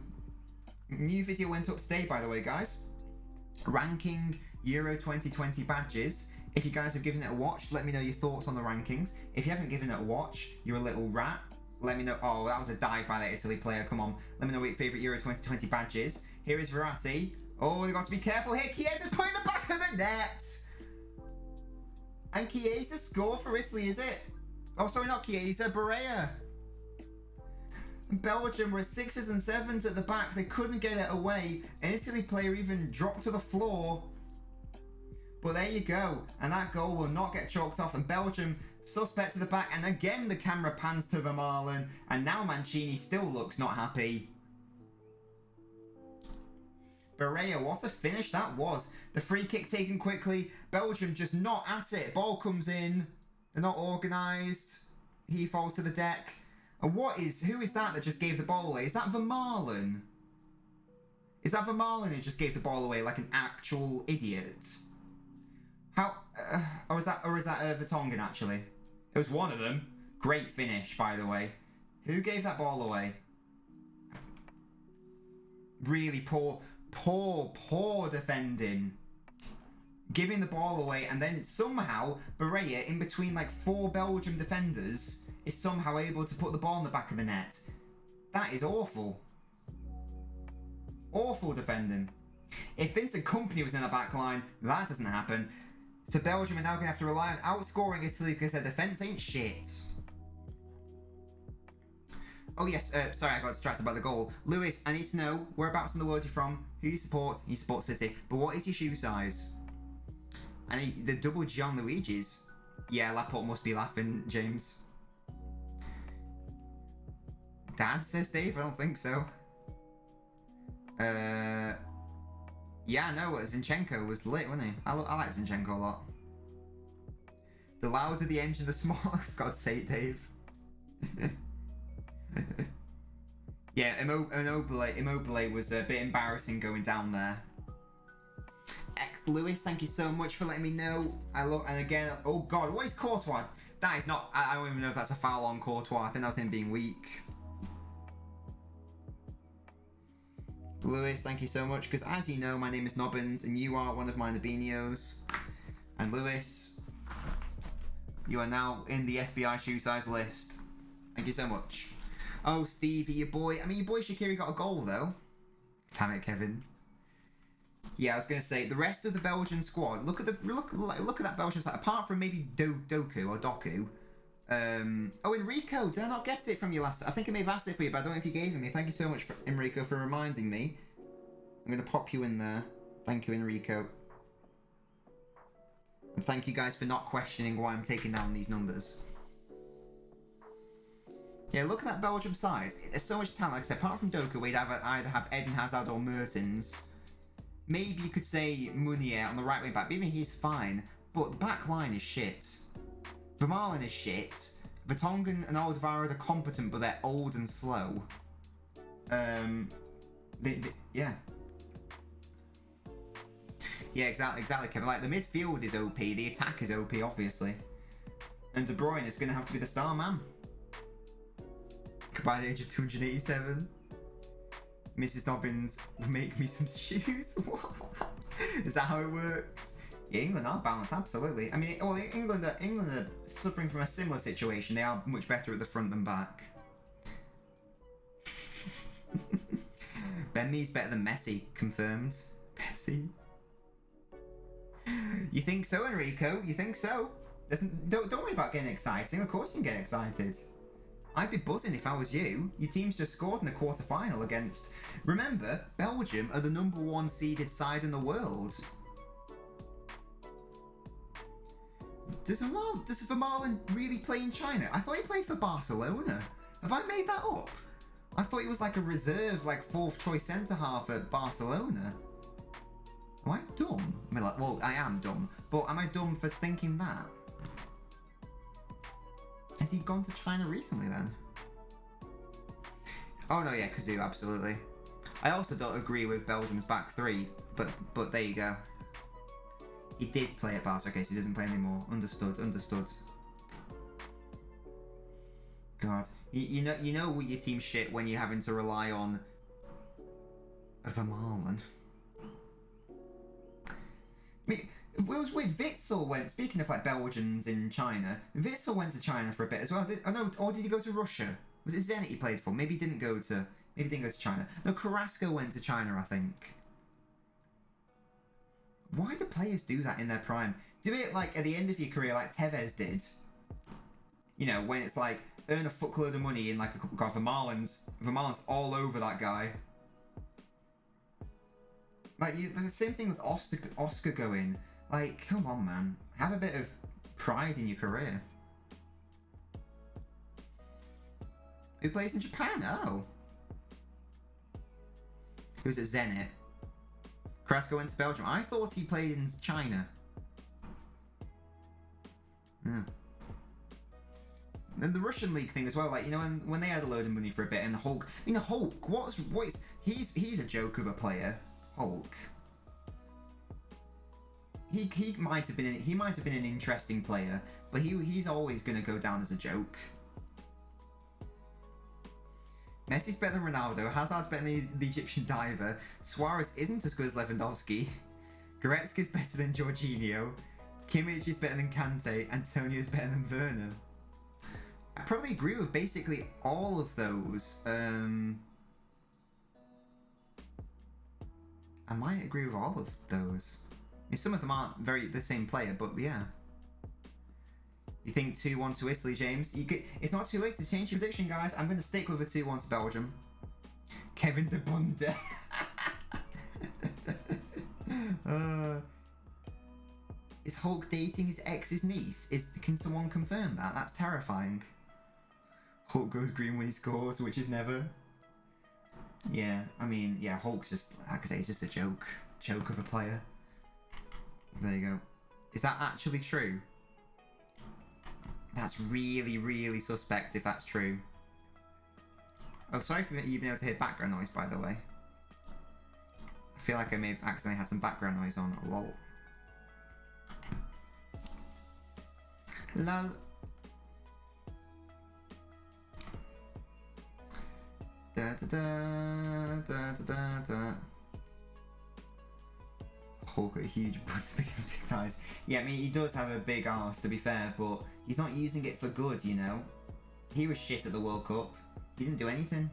went up today, by the way, guys. Ranking Euro 2020 badges. If you guys have given it a watch, let me know your thoughts on the rankings. If you haven't given it a watch, you're a little rat. Let me know. Oh, that was a dive by that Italy player. Come on. Let me know what your favourite Euro 2020 badge is. Here is Verratti. Oh, they've got to be careful here. Chiesa's putting the back of the net. And Chiesa score for Italy, is it? Oh, sorry, not Chiesa. Barea. And Belgium were 6s and 7s at the back. They couldn't get it away. An Italy player even dropped to the floor. But there you go. And that goal will not get chalked off. And Belgium suspect to the back. And again, the camera pans to Vermaelen. And now Mancini still looks not happy. Barea, what a finish that was. The free kick taken quickly. Belgium just not at it. Ball comes in. They're not organised. He falls to the deck. And who is that just gave the ball away? Is that Vermaelen? Is that Vermaelen who just gave the ball away like an actual idiot? How? Or is that Vertonghen actually? It was one of them. Great finish, by the way. Who gave that ball away? Really poor defending. Giving the ball away, and then somehow Barea, in between like 4 Belgium defenders, is somehow able to put the ball in the back of the net. That is awful. Awful defending. If Vincent Kompany was in the back line, that doesn't happen. So Belgium are now going to have to rely on outscoring Italy because their defence ain't shit. Oh yes, sorry, I got distracted by the goal. Lewis, I need to know whereabouts in the world you're from, who you support. You support City, but what is your shoe size? And the double Gianluigi's. Yeah, Laporte must be laughing, James. Dad, says Dave, I don't think so. Yeah, no, Zinchenko was lit, wasn't he? I like Zinchenko a lot. The louder the engine, the smaller. For God's sake, Dave. Yeah, Immobile was a bit embarrassing going down there. X Lewis, thank you so much for letting me know. And again, oh God, what is Courtois? That is not. I don't even know if that's a foul on Courtois. I think that was him being weak. Lewis, thank you so much, because as you know, my name is Nobbins, and you are one of my Nabinios. And Lewis, you are now in the FBI shoe size list. Thank you so much. Oh, Stevie, your boy. I mean, your boy Shaqiri got a goal, though. Damn it, Kevin. Yeah, I was going to say, the rest of the Belgian squad, look at that Belgian side, apart from maybe Doku or Doku. Oh, Enrico, did I not get it from you last? I think I may have asked it for you, but I don't know if you gave it me. Thank you so much, Enrico, for reminding me. I'm going to pop you in there. Thank you, Enrico. And thank you guys for not questioning why I'm taking down these numbers. Yeah, look at that Belgium side. There's so much talent. Like I said, apart from Doku, we'd either have Eden Hazard or Mertens. Maybe you could say Munier on the right wing back. But even he's fine. But the back line is shit. Vermaelen is shit. Vertonghen and Alderweireld are competent, but they're old and slow. Yeah. Yeah, exactly, Kevin. Like, the midfield is OP, the attack is OP, obviously. And De Bruyne is going to have to be the star man. By the age of 287. Mrs. Dobbins will make me some shoes. What? Is that how it works? Yeah, England are balanced, absolutely. I mean, well, England are suffering from a similar situation. They are much better at the front than back. Ben Mee's better than Messi, confirmed. Messi? You think so, Enrico? You think so? Don't worry about getting exciting. Of course you can get excited. I'd be buzzing if I was you. Your team's just scored in the quarter-final against... Remember, Belgium are the #1 seeded side in the world. Does Vermaelen really play in China? I thought he played for Barcelona. Have I made that up? I thought he was like a reserve, like 4th choice centre-half at Barcelona. Am I dumb? I mean, like, well, I am dumb. But am I dumb for thinking that? Has he gone to China recently then? Oh no, yeah, Kazoo, absolutely. I also don't agree with Belgium's back three, but there you go. He did play at Barca, okay, so he doesn't play anymore. Understood. God, you know your team's shit when you're having to rely on Vermaelen. I mean, it was weird. Witsel went. Speaking of like Belgians in China, Witsel went to China for a bit as well. Or did he go to Russia? Was it Zenit he played for? Maybe he didn't go to China. No, Carrasco went to China, I think. Why do players do that in their prime? Do it like at the end of your career, like Tevez did. You know, when it's like earn a fuckload of money in like God, Vermaelen's all over that guy. Like the same thing with Oscar going. Like, come on, man. Have a bit of pride in your career. Who plays in Japan? Oh. He was at Zenit. Carrasco went to Belgium. I thought he played in China. Yeah. And the Russian league thing as well, like, you know, when they had a load of money for a bit, and Hulk. I mean, Hulk. He's a joke of a player. Hulk. He might have been an interesting player, but he's always going to go down as a joke. Messi's better than Ronaldo, Hazard's better than the Egyptian diver, Suarez isn't as good as Lewandowski, Goretzka's better than Jorginho, Kimmich is better than Kante, Antonio's better than Werner. I probably agree with basically all of those. I might agree with all of those. I mean, some of them aren't the same player, but yeah. You think 2-1 to Italy, James? It's not too late to change your prediction, guys. I'm going to stick with a 2-1 to Belgium. Kevin De Bunde. Is Hulk dating his ex's niece? Can someone confirm that? That's terrifying. Hulk goes green when he scores, which is never. Yeah, I mean, yeah, Hulk's just, like I say, he's just a joke of a player. There you go. Is that actually true? That's really, really suspect if that's true. Oh, sorry for you being able to hear background noise, by the way. I feel like I may have accidentally had some background noise on. Lol. Lol. Da da da da da da. Hulk got a huge butt, big thighs. Yeah, I mean, he does have a big arse, to be fair, but he's not using it for good, you know. He was shit at the World Cup. He didn't do anything.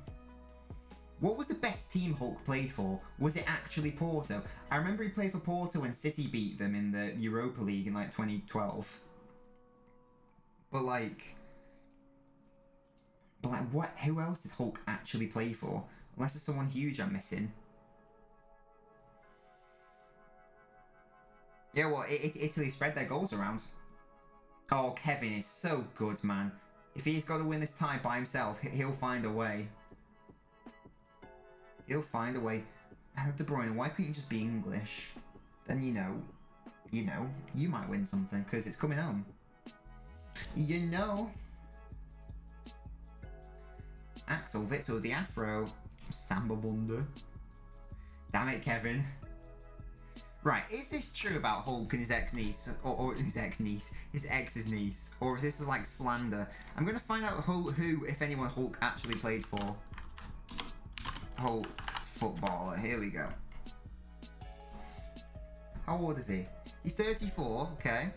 What was the best team Hulk played for? Was it actually Porto? I remember he played for Porto when City beat them in the Europa League in like 2012. But like, what? Who else did Hulk actually play for? Unless there's someone huge I'm missing. Yeah, well, Italy spread their goals around. Oh, Kevin is so good, man. If he's got to win this tie by himself, he'll find a way. He'll find a way. De Bruyne, why couldn't you just be English? Then you might win something because it's coming home. You know. Axel Witsel with the afro. Samba Bunda. Damn it, Kevin. Right, is this true about Hulk and his ex-niece? Or his ex-niece? His ex's niece? Or is this like slander? I'm going to find out who, if anyone, Hulk actually played for. Hulk footballer. Here we go. How old is he? He's 34, okay.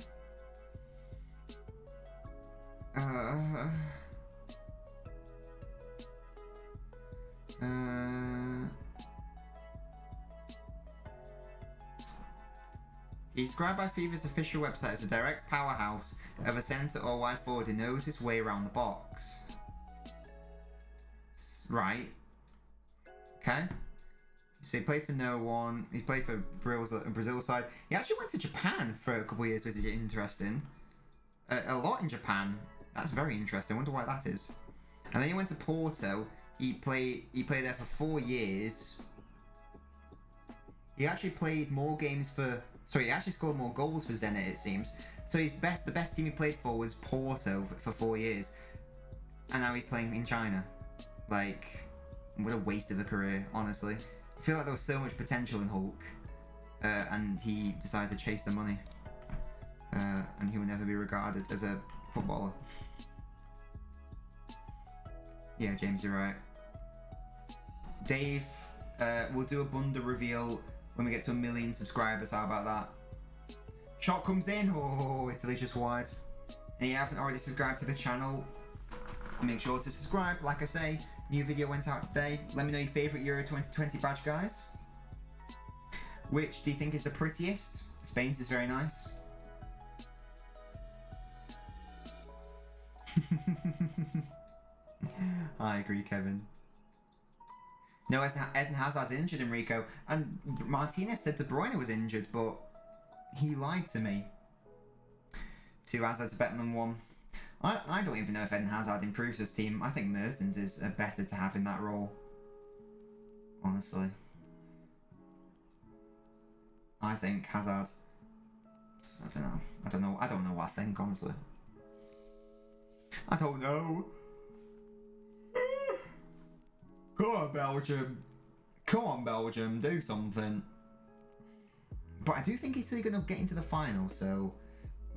He's described by FIFA's official website as a direct powerhouse of a centre or wide forward who knows his way around the box. Right. Okay. So he played for no one. He played for Brazil side. He actually went to Japan for a couple of years, which is interesting. A lot in Japan. That's very interesting. I wonder why that is. And then he went to Porto. He played there for 4 years. He actually played more games for... Sorry, he actually scored more goals for Zenit, it seems. So the best team he played for was Porto for 4 years. And now he's playing in China. Like, what a waste of a career, honestly. I feel like there was so much potential in Hulk. And he decided to chase the money. And he will never be regarded as a footballer. Yeah, James, you're right. Dave, we'll do a Bunda reveal when we get to 1 million subscribers. How about that? Shot comes in. Oh, it's delicious wide. And if you haven't already subscribed to the channel, make sure to subscribe. Like I say, new video went out today. Let me know your favourite Euro 2020 badge, guys. Which do you think is the prettiest? Spain's is very nice. I agree, Kevin. No, Eden Hazard's injured, Enrico. And Martinez said De Bruyne was injured, but he lied to me. 2 Hazards better than 1. I don't even know if Eden Hazard improves his team. I think Mertens is better to have in that role. Honestly. I think Hazard... I don't know what I think, honestly. I don't know. Come on, Belgium. Come on, Belgium. Do something. But I do think Italy are going to get into the final, so...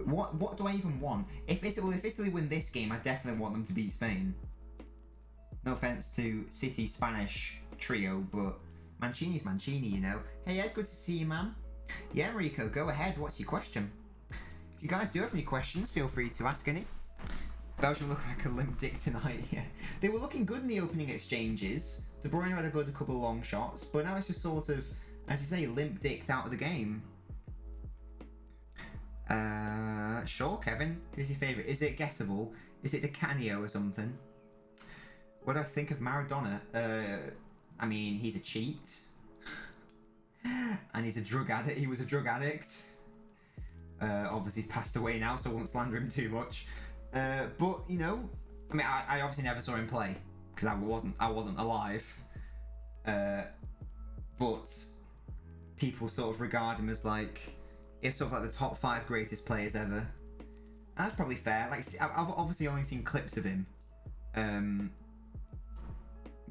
What do I even want? If Italy win this game, I definitely want them to beat Spain. No offence to City Spanish trio, but Mancini's Mancini, you know. Hey Ed, good to see you, man. Yeah, Enrico, go ahead. What's your question? If you guys do have any questions, feel free to ask any. Belgium looked like a limp dick tonight. Yeah, they were looking good in the opening exchanges. De Bruyne had a couple of long shots, but now it's just sort of, as you say, limp dicked out of the game. Sure, Kevin. Who's your favourite? Is it guessable? Is it Di Canio or something? What do I think of Maradona? I mean, he's a cheat. And he's a drug addict. He was a drug addict. Obviously, he's passed away now, so I won't slander him too much. But, you know, I mean, I obviously never saw him play, because I wasn't alive. But people sort of regard him as like... It's sort of like the top 5 greatest players ever. That's probably fair. Like, I've obviously only seen clips of him,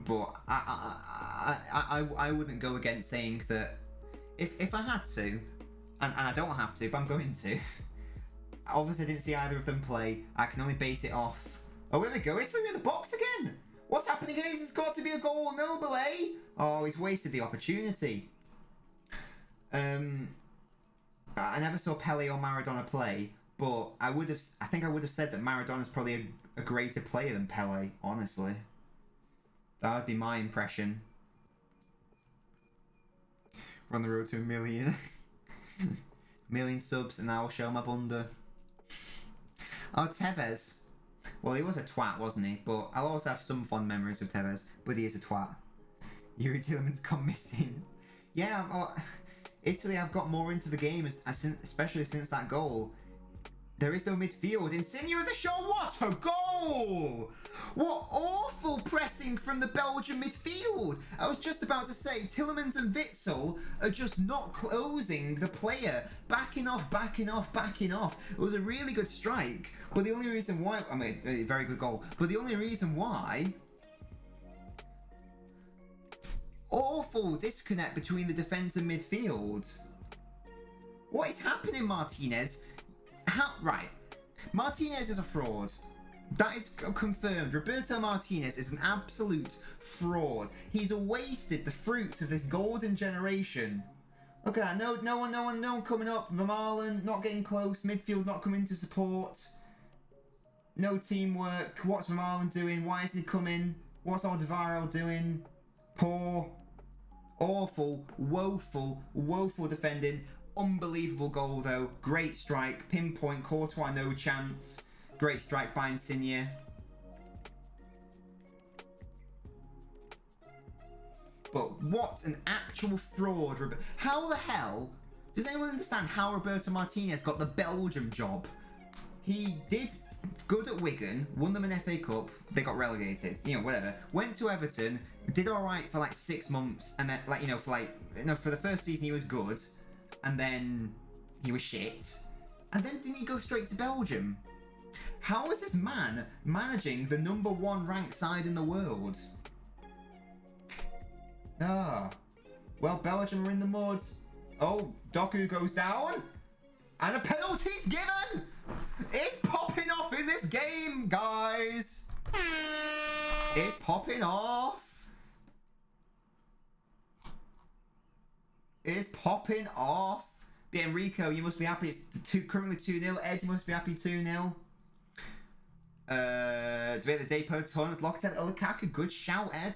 but I wouldn't go against saying that if I had to, and I don't have to, but I'm going to. Obviously, I didn't see either of them play. I can only base it off. Oh, here we go. Italy in the box again. What's happening here? It's got to be a goal, Immobile. Oh, he's wasted the opportunity. I never saw Pele or Maradona play, but I think I would have said that Maradona's probably a greater player than Pele, honestly. That would be my impression. We're on the road to 1 million. Million subs, and I'll show my bunda. Oh, Tevez. Well, he was a twat, wasn't he? But I'll also have some fond memories of Tevez. But he is a twat. Yuri Tielemans gone missing. Yeah, well, Italy have got more into the game, especially since that goal. There is no midfield. Insigne with the shot. What a goal! What awful pressing from the Belgian midfield. I was just about to say, Tielemans and Witsel are just not closing the player. Backing off, backing off, backing off. It was a really good strike. But the only reason why... I mean, a very good goal. But the only reason why... Awful disconnect between the defence and midfield. What is happening, Martinez? Right. Martinez is a fraud. That is confirmed. Roberto Martinez is an absolute fraud. He's wasted the fruits of this golden generation. Look at that. No one coming up. Vermaelen not getting close. Midfield not coming to support. No teamwork. What's Vermaelen doing? Why isn't he coming? What's Alderweireld doing? Poor. Awful. Woeful. Woeful defending. Unbelievable goal though. Great strike. Pinpoint. Courtois no chance. Great strike by Insigne. But what an actual fraud. How the hell... Does anyone understand how Roberto Martinez got the Belgium job? He did good at Wigan, won them an FA Cup, they got relegated, you know, whatever. Went to Everton, did alright for like 6 months, and then, like, for the first season he was good, and then he was shit. And then didn't he go straight to Belgium? How is this man managing the #1 ranked side in the world? Ah. Well, Belgium are in the mud. Oh, Doku goes down. And a penalty's given! It's popping off in this game, guys! It's popping off! It's popping off! But Enrico, you must be happy. It's currently 2-0. Ed, you must be happy 2-0. Debate the Depot Torrents, Locatelli, Lukaku. Good shout, Ed.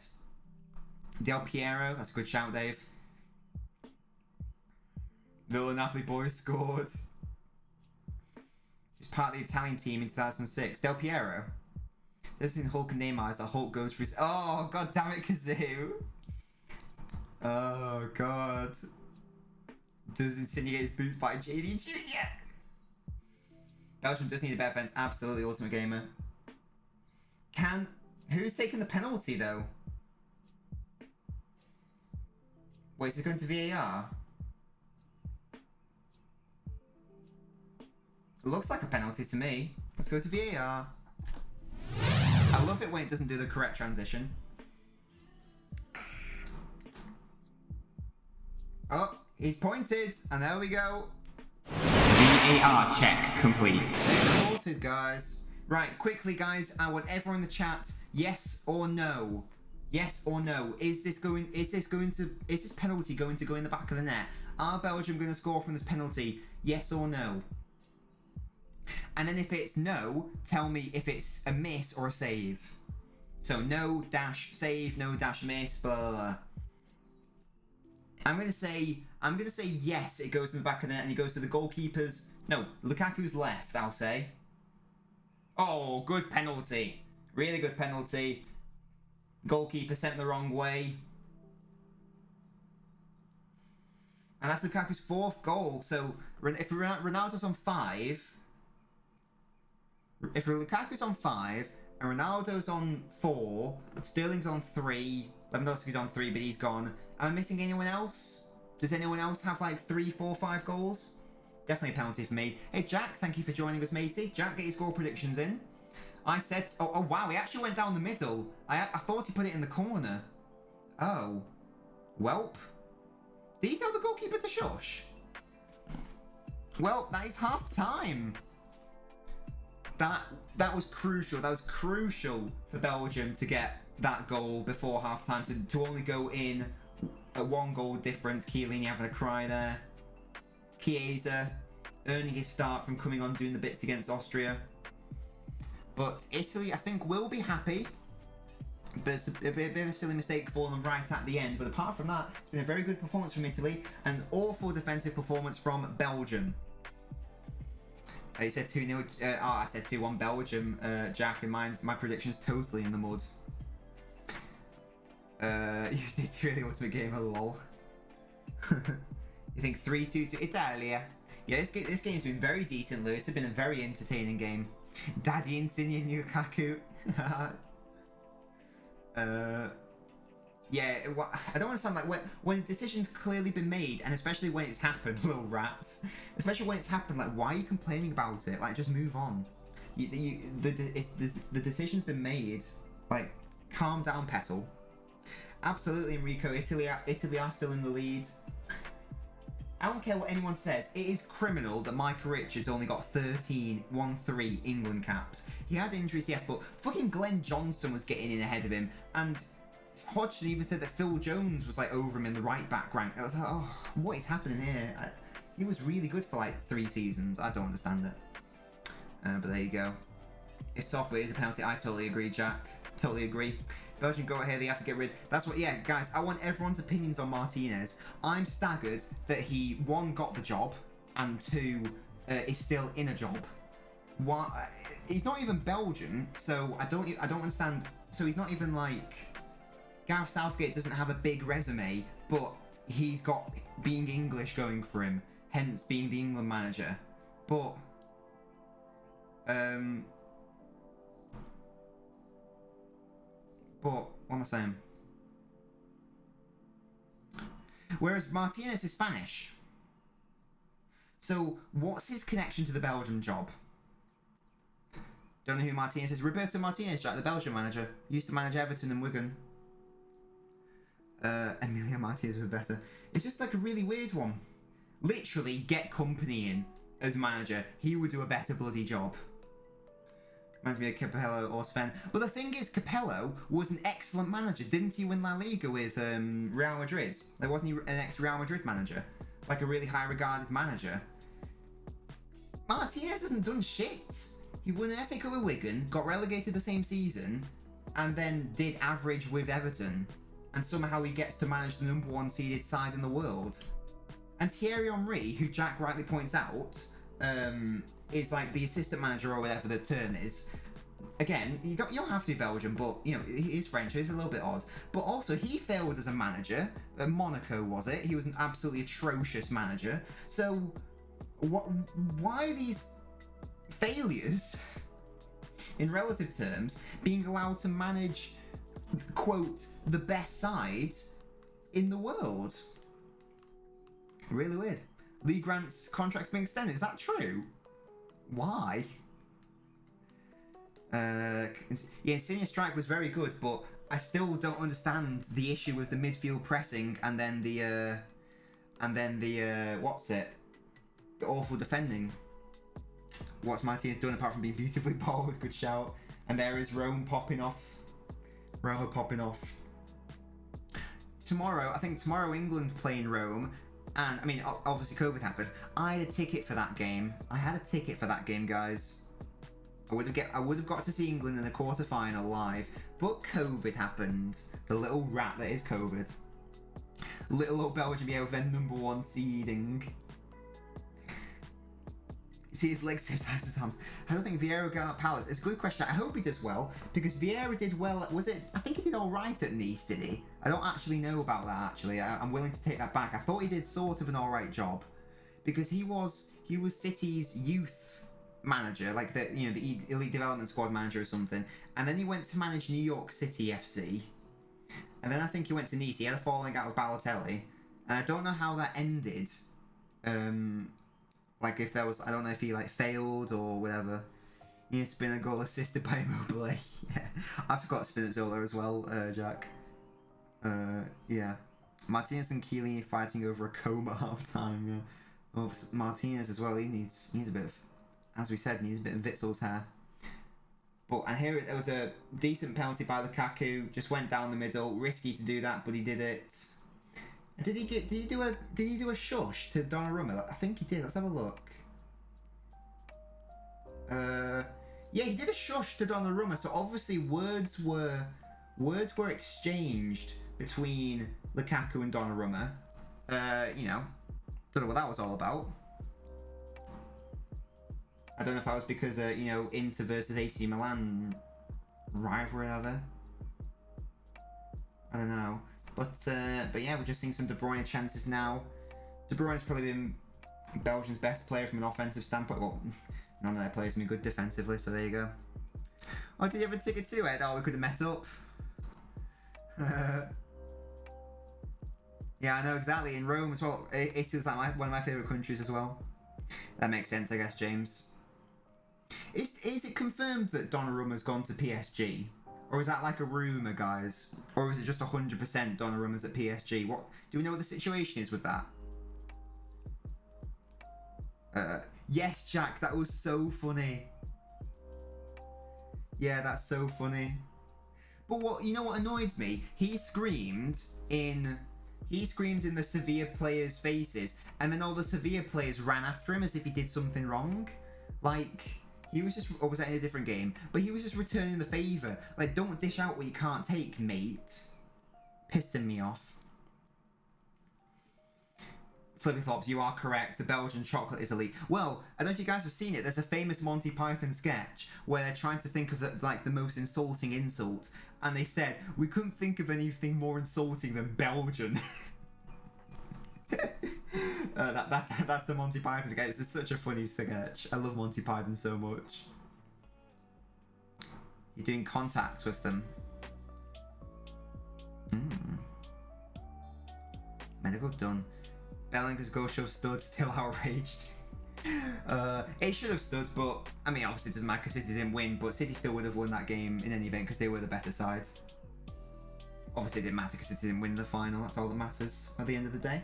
Del Piero, that's a good shout, Dave. Villa Napoli boys scored. He's part of the Italian team in 2006. Del Piero. There's thing Hulk and Neymar is that Hulk goes for his... Oh, god damn it, Kazoo. Oh, god. Does Insigne get his boots by JD Jr.? Belgium does need a better fence. Absolutely, Ultimate Gamer. Who's taking the penalty, though? Wait, is this going to VAR? It looks like a penalty to me. Let's go to VAR. I love it when it doesn't do the correct transition. Oh, he's pointed, and there we go. VAR check complete. Sorted, guys. Right, quickly, guys. I want everyone in the chat. Yes or no? Yes or no? Is this penalty going to go in the back of the net? Are Belgium going to score from this penalty? Yes or no? And then if it's no, tell me if it's a miss or a save. So no dash save, no dash miss, blah blah blah. I'm gonna say yes, it goes in the back of the net and he goes to the goalkeeper's. No, Lukaku's left, I'll say. Oh, good penalty. Really good penalty. Goalkeeper sent the wrong way. And that's Lukaku's 4th goal. So if Ronaldo's on 5, if Lukaku's on 5 and Ronaldo's on 4, Sterling's on 3, Lewandowski's on 3, but he's gone. Am I missing anyone else? Does anyone else have like 3, 4, 5 goals? Definitely a penalty for me. Hey Jack, thank you for joining us, matey. Jack, get your score predictions in. I said, oh wow, he actually went down the middle. I thought he put it in the corner. Oh. Welp. Did he tell the goalkeeper to shush? Well, that is half time. That was crucial. That was crucial for Belgium to get that goal before half time, to only go in a 1 goal difference. Chiellini having a cry there. Chiesa earning his start from coming on doing the bits against Austria. But Italy, I think, will be happy There's a bit of a silly mistake for them right at the end, but apart from that, it's been a very good performance from Italy, and awful defensive performance from Belgium. You said 2-0. I said 2-1 Belgium, Jack, and my prediction's totally in the mud. You did really ultimate gamer, lol. You think 3-2 to Italia? Yeah, this game's been very decent, Lewis. It's been a very entertaining game. Daddy Insigne Lukaku. Yeah, I don't understand, like, when a decision's clearly been made, and especially when it's happened, little rats, especially when it's happened, like, why are you complaining about it? Like, just move on. The decision's been made. Like, calm down, Petal. Absolutely, Enrico. Italy are still in the lead. I don't care what anyone says. It is criminal that Micah Richards only got 1-3 England caps. He had injuries, yes, but fucking Glenn Johnson was getting in ahead of him, and Hodgson even said that Phil Jones was like over him in the right back rank. I was like, oh, what is happening here? He was really good for like 3 seasons. I don't understand it. But there you go. It's soft, but it is a penalty. I totally agree, Jack. Totally agree. Belgium go ahead, they have to get rid. That's what, yeah, guys, I want everyone's opinions on Martinez. I'm staggered that he, 1, got the job, and 2, is still in a job. Why? He's not even Belgian, so I don't understand. So he's not even like, Gareth Southgate doesn't have a big resume, but he's got being English going for him, hence being the England manager. But, what am I saying? Whereas Martinez is Spanish. So what's his connection to the Belgium job? Don't know who Martinez is. Roberto Martinez, Jack, the Belgian manager. Used to manage Everton and Wigan. Emilio Martinez was better. It's just like a really weird one. Literally, get Company in as manager. He would do a better bloody job. Reminds me of Capello or Sven. But the thing is, Capello was an excellent manager. Didn't he win La Liga with Real Madrid? Like, wasn't he an ex-Real Madrid manager? Like a really high-regarded manager? Martinez hasn't done shit. He won an FA Cup with Wigan, got relegated the same season, and then did average with Everton. And somehow he gets to manage the #1 seeded side in the world. And Thierry Henry, who Jack rightly points out, is like the assistant manager or whatever the term is. Again, you don't have to be Belgian, but you know, he is French, so it's a little bit odd. But also, he failed as a manager. Monaco, was it? He was an absolutely atrocious manager. So, why these failures, in relative terms, being allowed to manage, quote, the best side in the world? Really weird. Lee Grant's contract's being extended. Is that true? Why? Yeah, Insignia's strike was very good, but I still don't understand the issue with the midfield pressing and then the what's it? The awful defending. What's Martinez done apart from being beautifully bowled? Good shout. And there is Rome popping off. Roma popping off. Tomorrow, I think tomorrow England playing Rome. And, I mean, obviously COVID happened. I had a ticket for that game. Guys. I would have got to see England in a quarter-final live. But COVID happened. The little rat that is COVID. Little old Belgium, yeah, with their #1 seeding. See his legs his arms. I don't think Vieira got out Palace. It's a good question. I hope he does well, because Vieira did well. I think he did all right at Nice, did he? I don't actually know about that. Actually, I'm willing to take that back. I thought he did sort of an all right job, because he was City's youth manager, like the elite development squad manager or something, and then he went to manage New York City FC, and then I think he went to Nice. He had a falling out with Balotelli, and I don't know how that ended. Like if there was, I don't know if he like failed or whatever. He had spin a goal assisted by Immobile. Yeah, I forgot Spinazzola as well, Jack. Yeah, Martinez and Keeley fighting over a comb at half time. Yeah, well, Martinez as well. He needs a bit of, as we said, needs a bit of Witzel's hair. But and here there was a decent penalty by Lukaku. Just went down the middle. Risky to do that, but he did it. Did he do a shush to Donnarumma? I think he did. Let's have a look. Yeah, he did a shush to Donnarumma. So obviously words were words were exchanged between Lukaku and Donnarumma. You know, don't know what that was all about. I don't know if that was because, you know, Inter versus AC Milan rivalry ever. I don't know. But yeah, we're just seeing some De Bruyne chances now. De Bruyne's probably been Belgium's best player from an offensive standpoint. Well, none of their players have been good defensively, so there you go. Oh, did you have a ticket too, Ed? Oh, we could have met up. Yeah, I know, exactly. In Rome as well. Italy's like one of my favourite countries as well. That makes sense, I guess, James. Is it confirmed that Donnarumma's gone to PSG? Or is that like a rumour, guys? Or is it just 100% Donnarumma's at PSG? What do we know what the situation is with that? Yes, Jack, that was so funny. Yeah, that's so funny. But what, you know what annoyed me? He screamed in the Sevilla players' faces, and then all the Sevilla players ran after him as if he did something wrong. Like, he was just, or was that in a different game? But he was just returning the favour. Like, don't dish out what you can't take, mate. Pissing me off. Flippy Flops, you are correct. The Belgian chocolate is elite. Well, I don't know if you guys have seen it. There's a famous Monty Python sketch where they're trying to think of the most insulting insult, and they said we couldn't think of anything more insulting than Belgian. That's the Monty Python sketch. It's such a funny sketch. I love Monty Python so much. You're doing contacts with them. Medical done. Bellinger's goal should have stood, still outraged. It should have stood, but I mean, obviously it doesn't matter because City didn't win, but City still would have won that game in any event because they were the better side. Obviously it didn't matter because City didn't win the final, that's all that matters at the end of the day.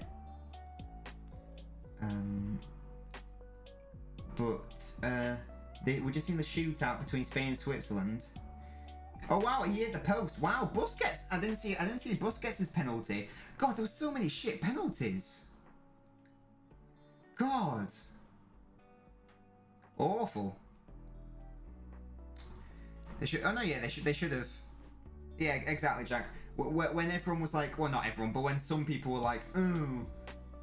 We're just seeing the shootout between Spain and Switzerland. Oh wow, he hit the post. Wow, Busquets. I didn't see Busquets' penalty. God, there were so many shit penalties. God. Awful. They should. Oh no, yeah, they should have. Yeah, exactly, Jack. When everyone was like, well, not everyone, but when some people were like,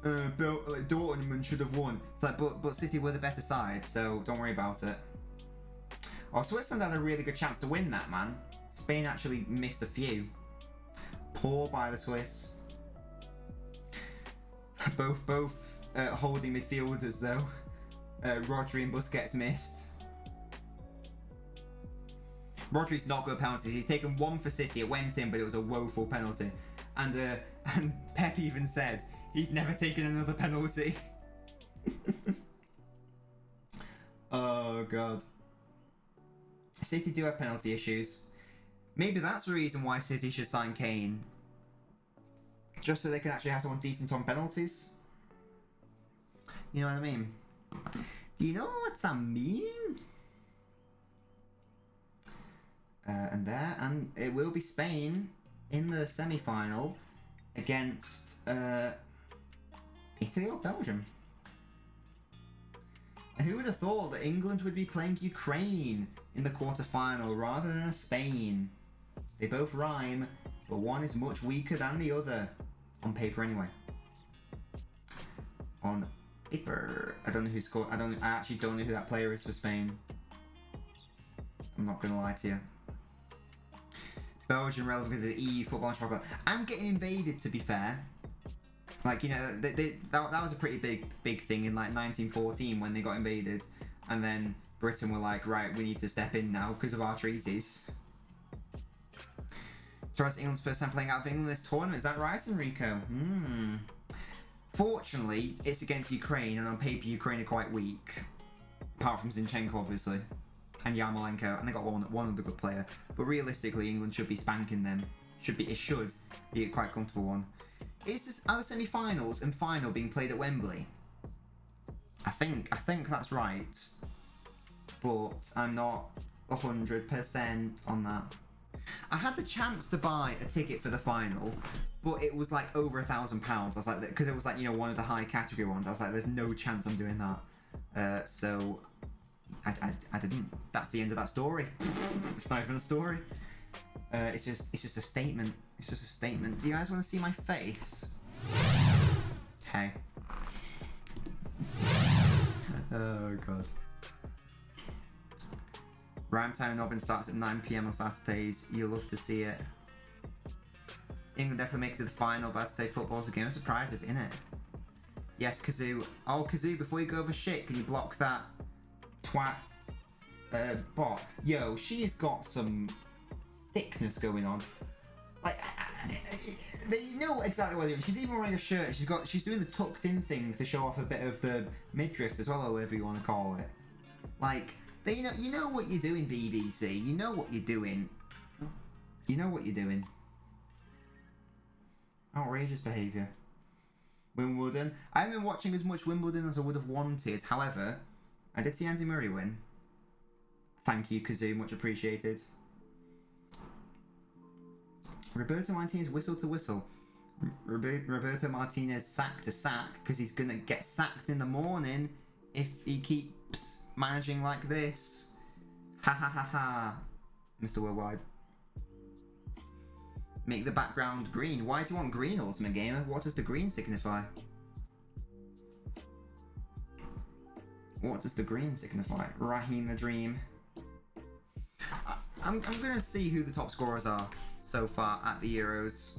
Dortmund should have won. It's like, but City were the better side, so don't worry about it. Oh, Switzerland had a really good chance to win that, man. Spain actually missed a few. Poor by the Swiss. both holding midfielders though. Rodri and Busquets missed. Rodri's not good penalties. He's taken one for City. It went in, but it was a woeful penalty. And Pep even said he's never taken another penalty. Oh god. City do have penalty issues. Maybe that's the reason why City should sign Kane. Just so they can actually have someone decent on penalties. You know what I mean? Do you know what I mean? And it will be Spain in the semi-final against Italy or Belgium. And who would have thought that England would be playing Ukraine in the quarter-final rather than Spain? They both rhyme, but one is much weaker than the other. On paper, anyway. On paper. I don't know who scored. I actually don't know who that player is for Spain. I'm not going to lie to you. Belgium relevant because of the EU football and chocolate. I'm getting invaded, to be fair. Like, you know, that was a pretty big thing in like 1914 when they got invaded, and then Britain were like, right, we need to step in now because of our treaties. So that's England's first time playing out of England this tournament. Is that right, Enrico? Fortunately, it's against Ukraine, and on paper, Ukraine are quite weak, apart from Zinchenko, obviously, and Yarmolenko, and they got one other good player. But realistically, England should be spanking them. It should be a quite comfortable one. Are the semi-finals and final being played at Wembley? I think that's right, but I'm not 100% on that. I had the chance to buy a ticket for the final, but it was like over £1,000. I was like, because it was like, you know, one of the high category ones. I was like, there's no chance I'm doing that. So I didn't. That's the end of that story. It's not even a story. It's just a statement. It's just a statement. Do you guys want to see my face? Hey. Oh god. Rhyme time in LNobbins starts at 9 PM on Saturdays. You'll love to see it. England definitely make it to the final, but I'd say football's a game of surprises, innit? Yes, Kazoo. Oh, Kazoo, before you go over shit, can you block that twat bot? Yo, she's got some thickness going on. Like, they know exactly what they're doing. She's even wearing a shirt. She's doing the tucked in thing to show off a bit of the midriff as well, or whatever you want to call it. Like, you know what you're doing, BBC. You know what you're doing. You know what you're doing. Outrageous behaviour. Wimbledon. I haven't been watching as much Wimbledon as I would have wanted. However, I did see Andy Murray win. Thank you, Kazoo. Much appreciated. Roberto Martinez whistle to whistle. Roberto Martinez sack to sack, because he's going to get sacked in the morning if he keeps managing like this. Ha ha ha ha. Mr. Worldwide. Make the background green. Why do you want green, Ultimate Gamer? What does the green signify? What does the green signify? Raheem the Dream. I'm going to see who the top scorers are so far at the Euros.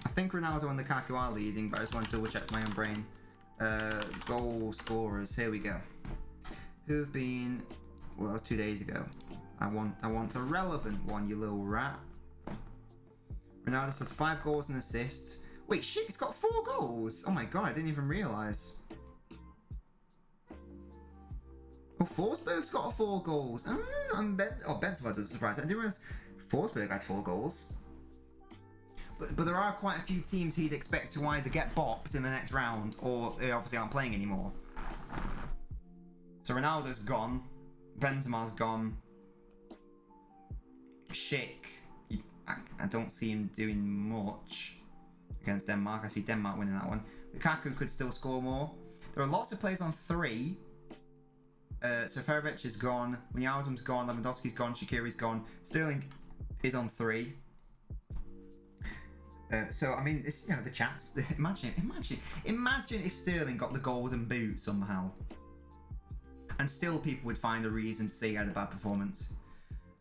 I think Ronaldo and Lukaku are leading, but I just want to double check for my own brain. Goal scorers. Here we go. Who've been... Well, that was 2 days ago. I want a relevant one, you little rat. Ronaldo has 5 goals and assists. Wait, shit, he's got 4 goals! Oh my god, I didn't even realise. Oh, Forsberg's got 4 goals. Benzema doesn't surprise me. I didn't realise Forsberg had 4 goals. But there are quite a few teams he'd expect to either get bopped in the next round, or they obviously aren't playing anymore. So Ronaldo's gone. Benzema's gone. Schick. I don't see him doing much against Denmark. I see Denmark winning that one. Lukaku could still score more. There are lots of players on 3. So Ferovic is gone. Wijnaldum's gone. Lewandowski's gone. Shaqiri's gone. Sterling is on 3. So I mean, it's, you know, the chance. Imagine if Sterling got the golden boot somehow, and still people would find a reason to say he had a bad performance.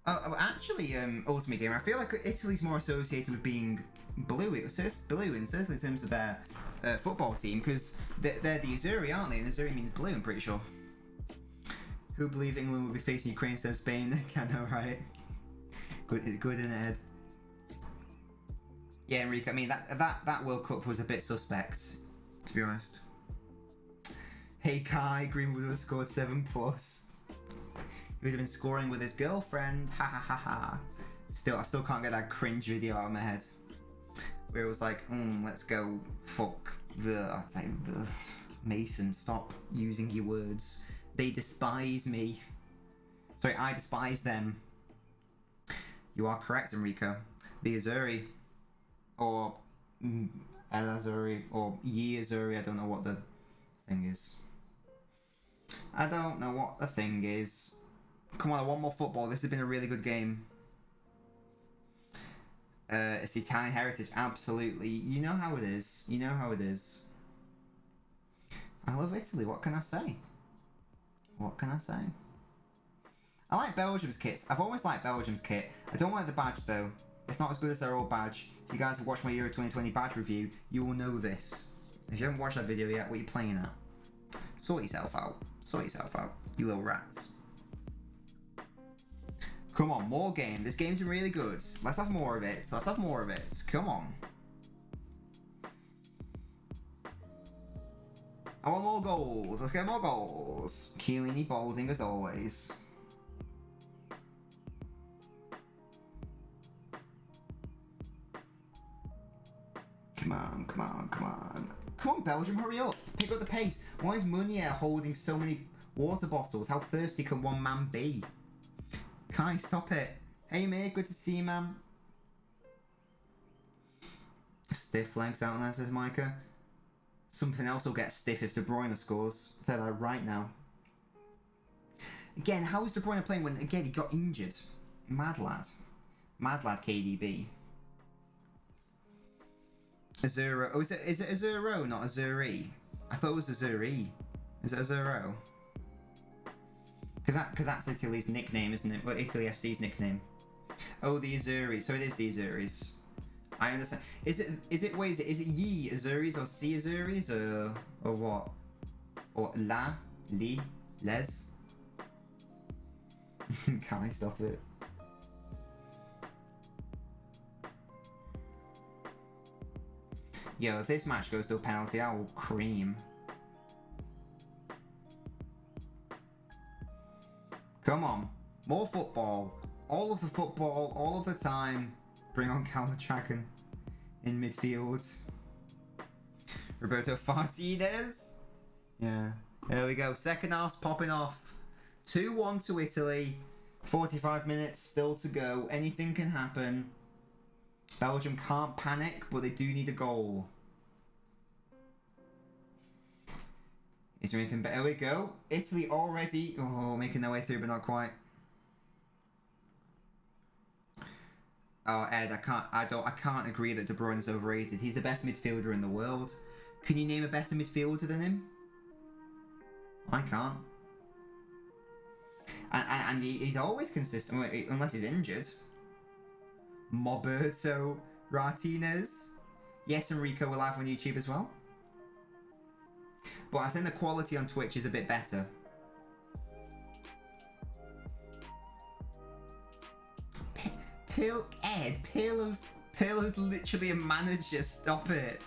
Actually, Ultimate Gamer, I feel like Italy's more associated with being blue. It was blue, and certainly in terms of their football team, because they're the Azzurri, aren't they? And Azzurri means blue, I'm pretty sure. Who believe England will be facing Ukraine instead of Spain? I know, right? Good in the head. Yeah, Enrique. I mean, that World Cup was a bit suspect, to be honest. Hey Kai, Greenwood would have scored 7+. He would have been scoring with his girlfriend. Ha ha ha ha. I still can't get that cringe video out of my head, where it was like, let's go fuck the Mason. Stop using your words. They despise me. Sorry, I despise them. You are correct, Enrico. The Azzurri, or El Azzurri, or Ye Azzurri, I don't know what the thing is. I don't know what the thing is. Come on, I want more football. This has been a really good game. It's the Italian heritage, absolutely. You know how it is. You know how it is. I love Italy, what can I say? What can I say? I like Belgium's kits. I've always liked Belgium's kit. I don't like the badge though. It's not as good as their old badge. If you guys have watched my Euro 2020 badge review, you will know this. If you haven't watched that video yet, what are you playing at? Sort yourself out. Sort yourself out, you little rats. Come on, more game. This game's been really good. Let's have more of it. Let's have more of it. Come on. I want more goals. Let's get more goals. Chiellini balding as always. Come on, come on, come on. Come on, Belgium, hurry up. Pick up the pace. Why is Meunier holding so many water bottles? How thirsty can one man be? Kai, stop it. Hey, mate, good to see you, man. Stiff legs out there, says Micah. Something else will get stiff if De Bruyne scores. I'll tell you that right now. Again, how is De Bruyne playing when, again, he got injured? Mad lad. Mad Lad KDB. Azuro. Oh, is it Azuro, not Azuri? I thought it was Azuri. Is it Azuro? Because that's Italy's nickname, isn't it? Well, Italy FC's nickname. Oh, the Azuris. So it is the Azuris. I understand. Is it Ye Azuris or C Azuris or what? Or La, Li, Les? Can I stop it? Yo, if this match goes to a penalty, I will cream. Come on, more football. All of the football, all of the time. Bring on counter-tracking in midfield. Roberto Martinez. Yeah, there we go. Second half's popping off. 2-1 to Italy. 45 minutes still to go. Anything can happen. Belgium can't panic, but they do need a goal. Is there anything better? There we go. Italy already making their way through, but not quite. Oh, Ed, I can't agree that De Bruyne is overrated. He's the best midfielder in the world. Can you name a better midfielder than him? I can't. And he's always consistent, unless he's injured. Roberto Martinez. Yes, Enrico will have on YouTube as well. But I think the quality on Twitch is a bit better. Pirlo's literally a manager. Stop it.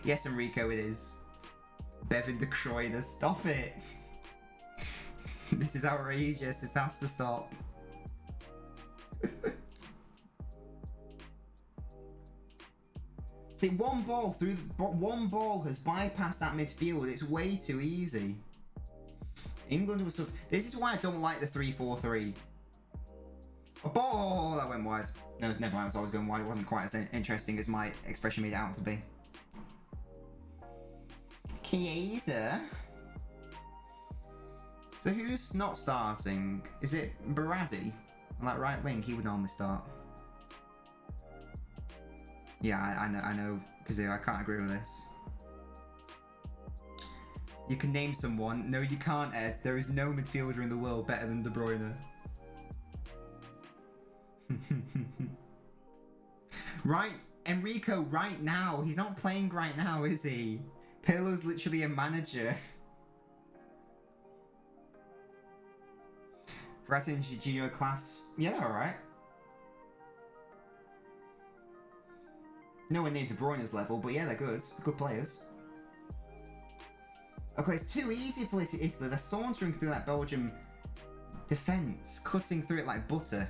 Yes, Enrico, it is. Bevan De Kruyne, stop it. This is outrageous. This has to stop. See, one ball has bypassed that midfield. It's way too easy. England was this is why I don't like the 3-4-3. A ball that went wide. No, it's never mind. I was going wide. It wasn't quite as interesting as my expression made it out to be. Chiesa. So who's not starting? Is it Berardi? On that right wing, he would normally start. Yeah, I know, because I can't agree with this. You can name someone. No, you can't, Ed. There is no midfielder in the world better than De Bruyne. Right, Enrico, right now. He's not playing right now, is he? Pirlo's literally a manager. Verratti junior class. Yeah, they're alright. Nowhere near De Bruyne's level, but yeah, they're good. Good players. Okay, it's too easy for Italy. They're sauntering through that Belgium defence, cutting through it like butter.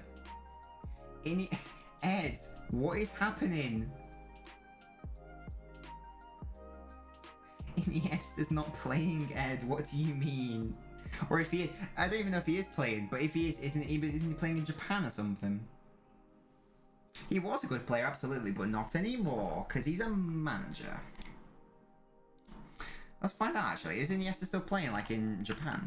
Ed, what is happening? Iniesta's not playing, Ed. What do you mean? Or if he is, I don't even know if he is playing. But if he is, isn't he playing in Japan or something? He was a good player, absolutely, but not anymore because he's a manager. Let's find out. Actually, is Iniesta still playing like in Japan?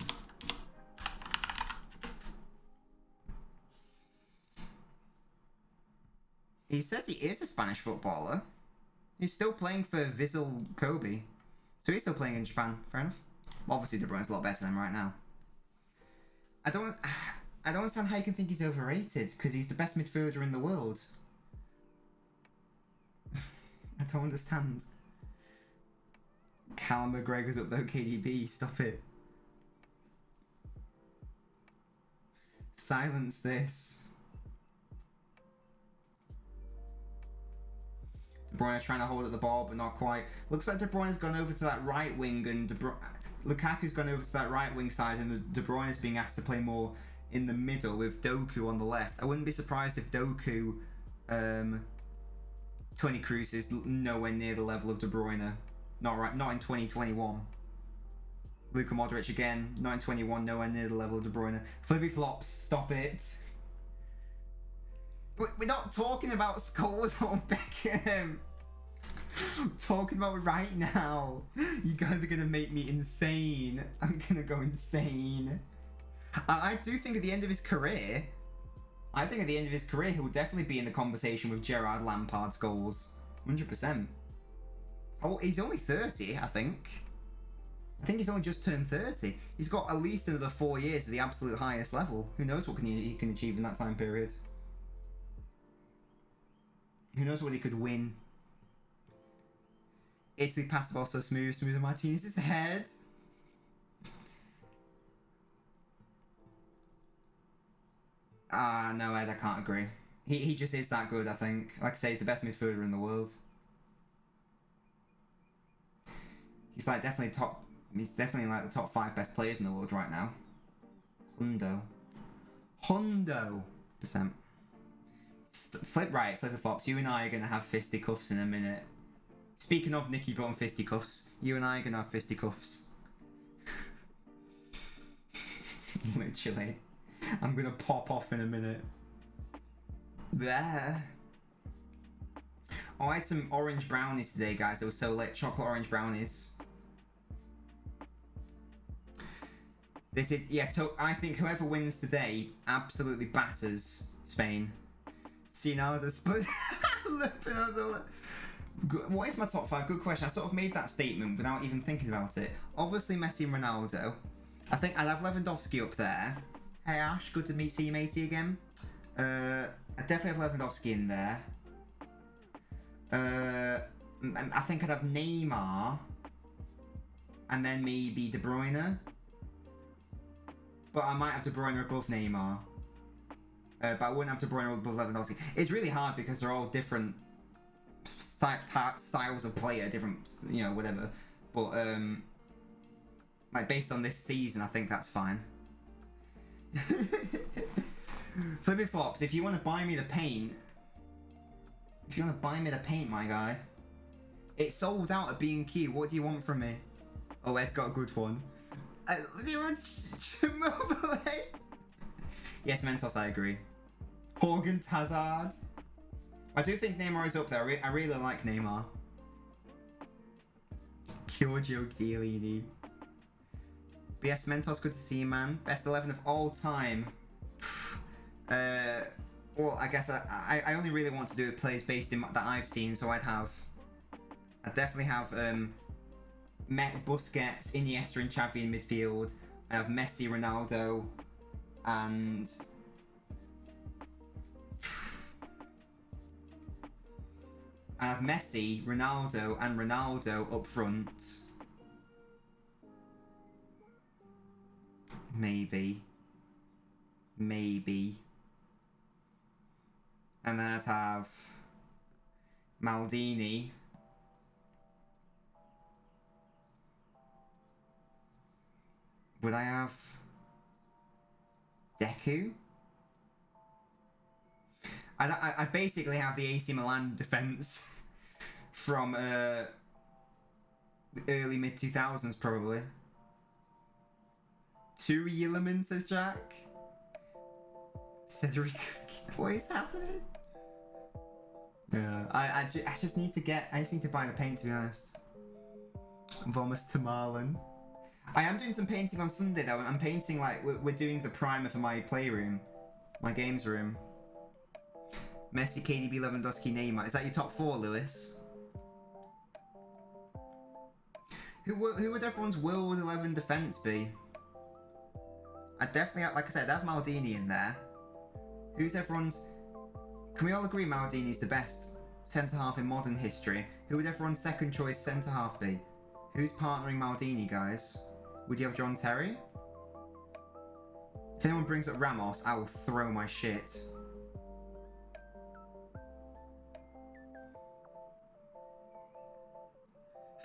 He says he is a Spanish footballer. He's still playing for Vissel Kobe. So he's still playing in Japan. Fair enough. Obviously, De Bruyne's a lot better than him right now. I don't understand how you can think he's overrated because he's the best midfielder in the world. I don't understand. Callum McGregor's up though, KDB. Stop it. Silence this. De Bruyne trying to hold at the ball, but not quite. Looks like De Bruyne's gone over to that right wing, and Lukaku's gone over to that right wing side, and De Bruyne's being asked to play more in the middle with Doku on the left. I wouldn't be surprised if Doku, Toni Kroos is nowhere near the level of De Bruyne. Not in 2021. Luka Modric again, not in 21, nowhere near the level of De Bruyne. Flippy flops, stop it. We're not talking about scores on Beckham. I'm talking about right now. You guys are gonna make me insane. I'm gonna go insane. I do think at the end of his career, he'll definitely be in the conversation with Gerrard, Lampard, Scholes. 100%. Oh, he's only 30, I think. I think he's only just turned 30. He's got at least another 4 years at the absolute highest level. Who knows what he can achieve in that time period? Who knows what he could win? Italy passed the ball so smooth, smoother Martinez's head. No, Ed, I can't agree. He just is that good, I think. Like I say, he's the best midfielder in the world. He's like definitely top. He's definitely like the top 5 best players in the world right now. Hundo %. Flipper Fox, you and I are gonna have fisticuffs in a minute. Speaking of Nicky Button fisticuffs, you and I are gonna have fisticuffs. Literally. I'm gonna pop off in a minute. There. Oh, I had some orange brownies today, guys. They were so lit. Chocolate orange brownies. This is, yeah, I think whoever wins today absolutely batters Spain. Sinada split. What is my top 5? Good question. I sort of made that statement without even thinking about it. Obviously Messi and Ronaldo. I think I'd have Lewandowski up there. Hey Ash, good to see you matey again. I definitely have Lewandowski in there. I think I'd have Neymar. And then maybe De Bruyne. But I might have De Bruyne above Neymar. But I wouldn't have De Bruyne above Lewandowski. It's really hard because they're all different styles of player, different, you know, whatever. But, like, based on this season, I think that's fine. Flippy Flops, if you want to buy me the paint... my guy. It's sold out at B&Q. What do you want from me? Oh, Ed's got a good one. Yes, Mentos, I agree. Horgan Hazard. I do think Neymar is up there. I really like Neymar. Cure joke, Dialini. But yes, Mentos, good to see you, man. Best 11 of all time. Well, I guess I only really want to do plays based in that I've seen, so I'd definitely have Busquets, Iniesta, and Xavi in midfield. I have Messi, Ronaldo, and I have Messi, Ronaldo, and Ronaldo up front. Maybe. And then I'd have Maldini. Would I have Deku? I basically have the AC Milan defense from the early mid-2000s probably. Two Yilliman, says Jack. Cedric, what is happening? Yeah, I just need to buy the paint, to be honest. Vomus to Marlon. I am doing some painting on Sunday though. I'm painting, like, we're doing the primer for my playroom, my games room. Messi, KDB, Lewandowski, Neymar. Is that your top 4, Lewis? Who would everyone's World 11 defense be? I'd definitely, like I said, I'd have Maldini in there. Who's everyone's... Can we all agree Maldini's the best centre-half in modern history? Who would everyone's second choice centre-half be? Who's partnering Maldini, guys? Would you have John Terry? If anyone brings up Ramos, I will throw my shit.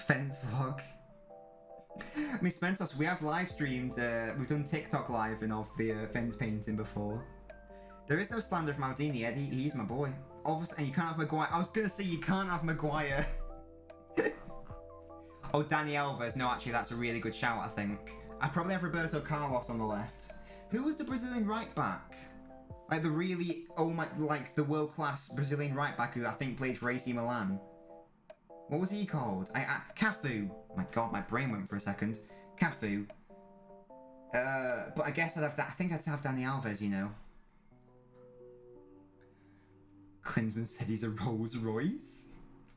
Fence vlog. Miss Mentos, we have live streamed, we've done TikTok live of the fence painting before. There is no slander of Maldini, Eddie. He's my boy. Obviously, and you can't have Maguire. I was gonna say you can't have Maguire. Oh, Dani Alves. No, actually, that's a really good shout, I think. I'd probably have Roberto Carlos on the left. Who was the Brazilian right back? Like the really, like the world-class Brazilian right back who I think played for AC Milan. What was he called? Cafu. Oh my god, my brain went for a second. Cafu. But I guess I think I'd have Dani Alves, you know. Klinsmann said he's a Rolls Royce.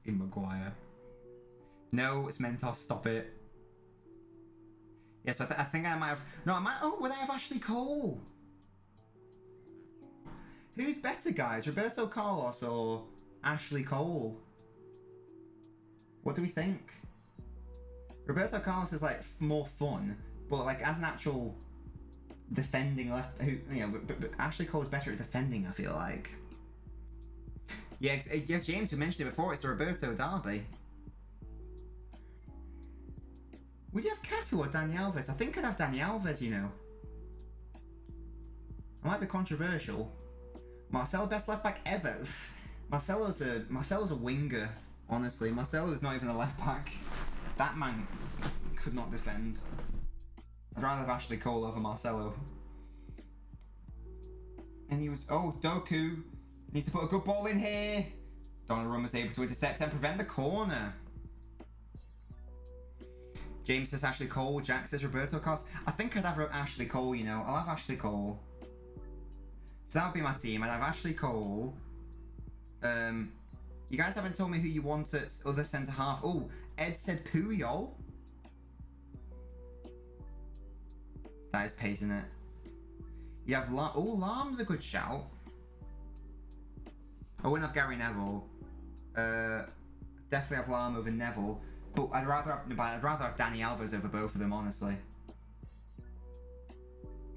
In Maguire. No, it's Mentos, stop it. Yeah, so I think I might have... No, I might... Oh, would I have Ashley Cole? Who's better, guys? Roberto Carlos or Ashley Cole? What do we think? Roberto Carlos is, like, more fun, but, like, as an actual defending left... You know, but Ashley Cole is better at defending, I feel like. Yeah, James, who mentioned it before, it's the Roberto Derby. Would you have Cafu or Dani Alves? I think I'd have Dani Alves, you know. I might be controversial. Marcelo, best left back ever. Marcelo's a winger, honestly. Marcelo's not even a left back. That man could not defend. I'd rather have Ashley Cole over Marcelo. And he was... Oh, Doku needs to put a good ball in here. Donnarumma was able to intercept and prevent the corner. James says Ashley Cole. Jack says Roberto Carlos. I think I'd have Ashley Cole, you know. I'll have Ashley Cole. So that would be my team. I'd have Ashley Cole. You guys haven't told me who you want at other centre-half. Oh, Ed said Puyol. That is pace, isn't it? You have Lahm's a good shout. I wouldn't have Gary Neville. Definitely have Lahm over Neville. But I'd rather have Dani Alves over both of them, honestly.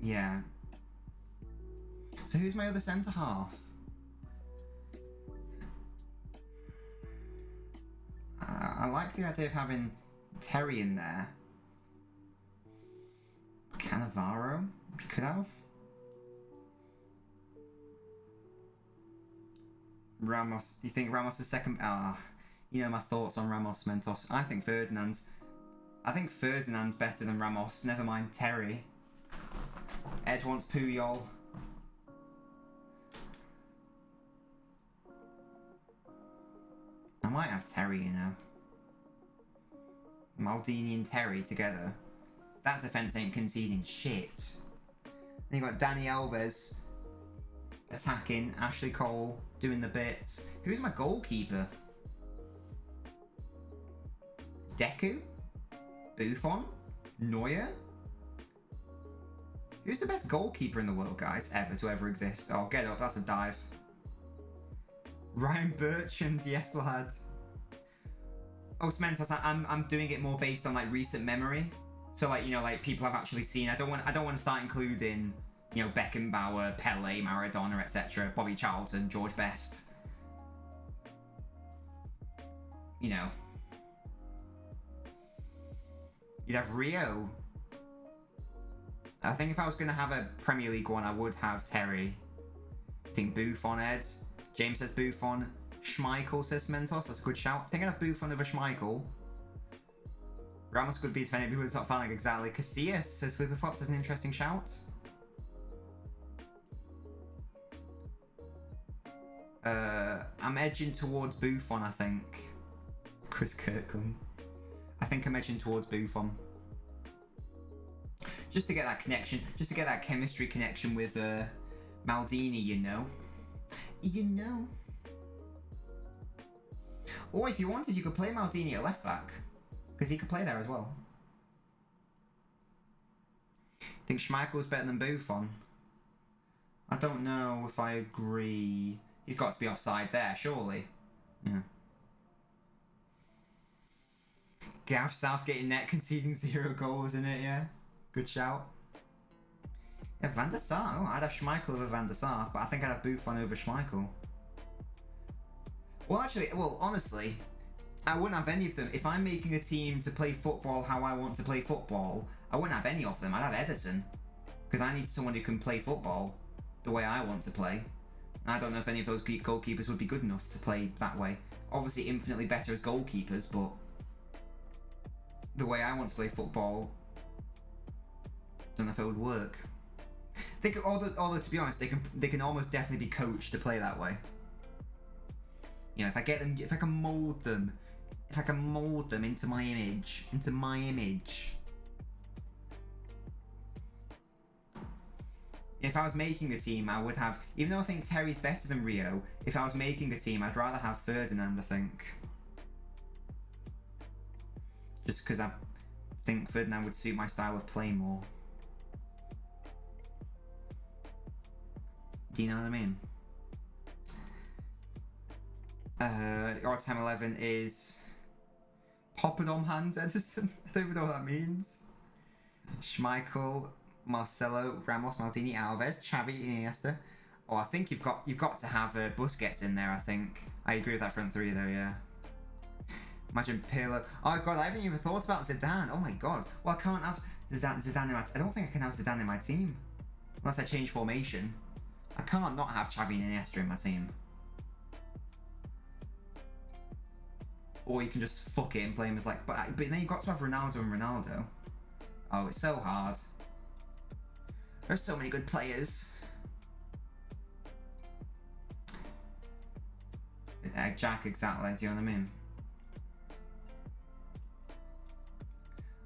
Yeah. So who's my other centre half? I like the idea of having Terry in there. Cannavaro, you could have. Ramos, you think Ramos is second? You know my thoughts on Ramos, Mentos. I think Ferdinand's better than Ramos. Never mind Terry. Ed wants Puyol. I might have Terry, you know. Maldini and Terry together. That defence ain't conceding shit. Then you got Dani Alves attacking, Ashley Cole doing the bits. Who's my goalkeeper? Deku? Buffon? Neuer? Who's the best goalkeeper in the world, guys, to ever exist? Oh, get up, that's a dive. Ryan Bertrand, yes lads. Oh, Smentos, I'm doing it more based on like recent memory. So like, you know, like people I've actually seen. I don't want to start including, you know, Beckenbauer, Pele, Maradona, etc. Bobby Charlton, George Best. You know. You'd have Rio. I think if I was going to have a Premier League one, I would have Terry. I think Buffon, Ed. James says Buffon. Schmeichel says Mentos. That's a good shout. I think I'd have Buffon over Schmeichel. Ramos could be defending people who's not fouling exactly. Casillas says Flipper Flops is an interesting shout. I'm edging towards Buffon, I think. Chris Kirkland. I think I'm edging towards Buffon. Just to get that connection, just to get that chemistry connection with Maldini, you know. You know. Or if you wanted, you could play Maldini at left back. Because he could play there as well. Think Schmeichel's better than Buffon? I don't know if I agree. He's got to be offside there, surely. Yeah. Gareth Southgate in net conceding 0 goals in it, yeah. Good shout. Yeah, Van der Sar. Oh, I'd have Schmeichel over Van der Sar, but I think I'd have Buffon over Schmeichel. Well, actually, honestly, I wouldn't have any of them. If I'm making a team to play football how I want to play football, I wouldn't have any of them. I'd have Ederson. Because I need someone who can play football the way I want to play. And I don't know if any of those goalkeepers would be good enough to play that way. Obviously, infinitely better as goalkeepers, but the way I want to play football, don't know if it would work. They could, although to be honest, they can almost definitely be coached to play that way. You know, if I get them, if I can mold them into my image, If I was making a team, I would have, even though I think Terry's better than Rio, if I was making a team, I'd rather have Ferdinand, I think. Just because I think Ferdinand would suit my style of play more. Do you know what I mean? Our time 11 is Poppadom Hans Edison. I don't even know what that means. Schmeichel, Marcelo, Ramos, Maldini, Alves, Xavi, Iniesta. Oh, I think you've got to have Busquets in there. I think I agree with that front three though. Yeah. Imagine Pirlo. Oh god, I haven't even thought about Zidane. Oh my god. Well, I can't have Zidane in my. I don't think I can have Zidane in my team unless I change formation. I can't not have Xavi and Iniesta in my team. Or you can just fuck it and play him as like. But then you've got to have Ronaldo and Ronaldo. Oh, it's so hard. There's so many good players. Jack, exactly. Do you know what I mean?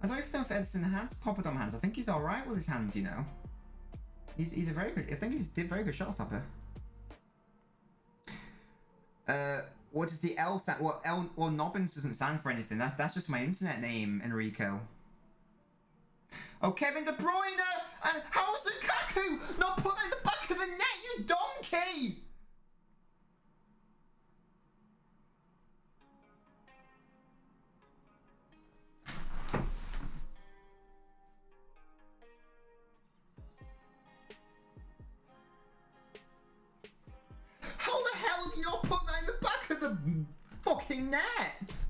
I don't even know if Edison has Poppadom hands. I think he's alright with his hands, you know. He's a very good. I think he's a very good shot stopper. What does the L stand? Well, LNobbins doesn't stand for anything. That's just my internet name, Enrico. Oh, Kevin De Bruyne! And how's Lukaku not put that in the back of the net, you donkey? How the hell have you not put that in the back of the fucking net?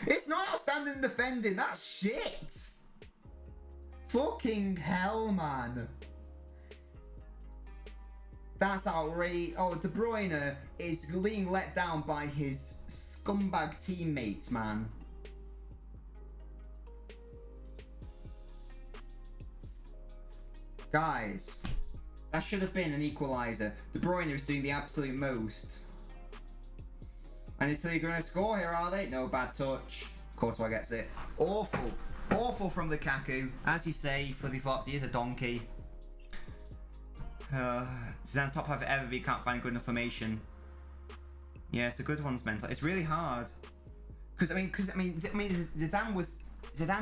It's not outstanding defending, that's shit! Fucking hell, man. That's outrageous. Oh, De Bruyne is being let down by his scumbag teammates, man. Guys, that should have been an equaliser. De Bruyne is doing the absolute most. And until you're going to score here, are they? No, bad touch. Courtois gets it. Awful. Awful from Lukaku. As you say, Flippy Flops, he is a donkey. Zidane's top half ever, but he can't find good enough formation. Yeah, it's a good one's mental. It's really hard. Because Zidane's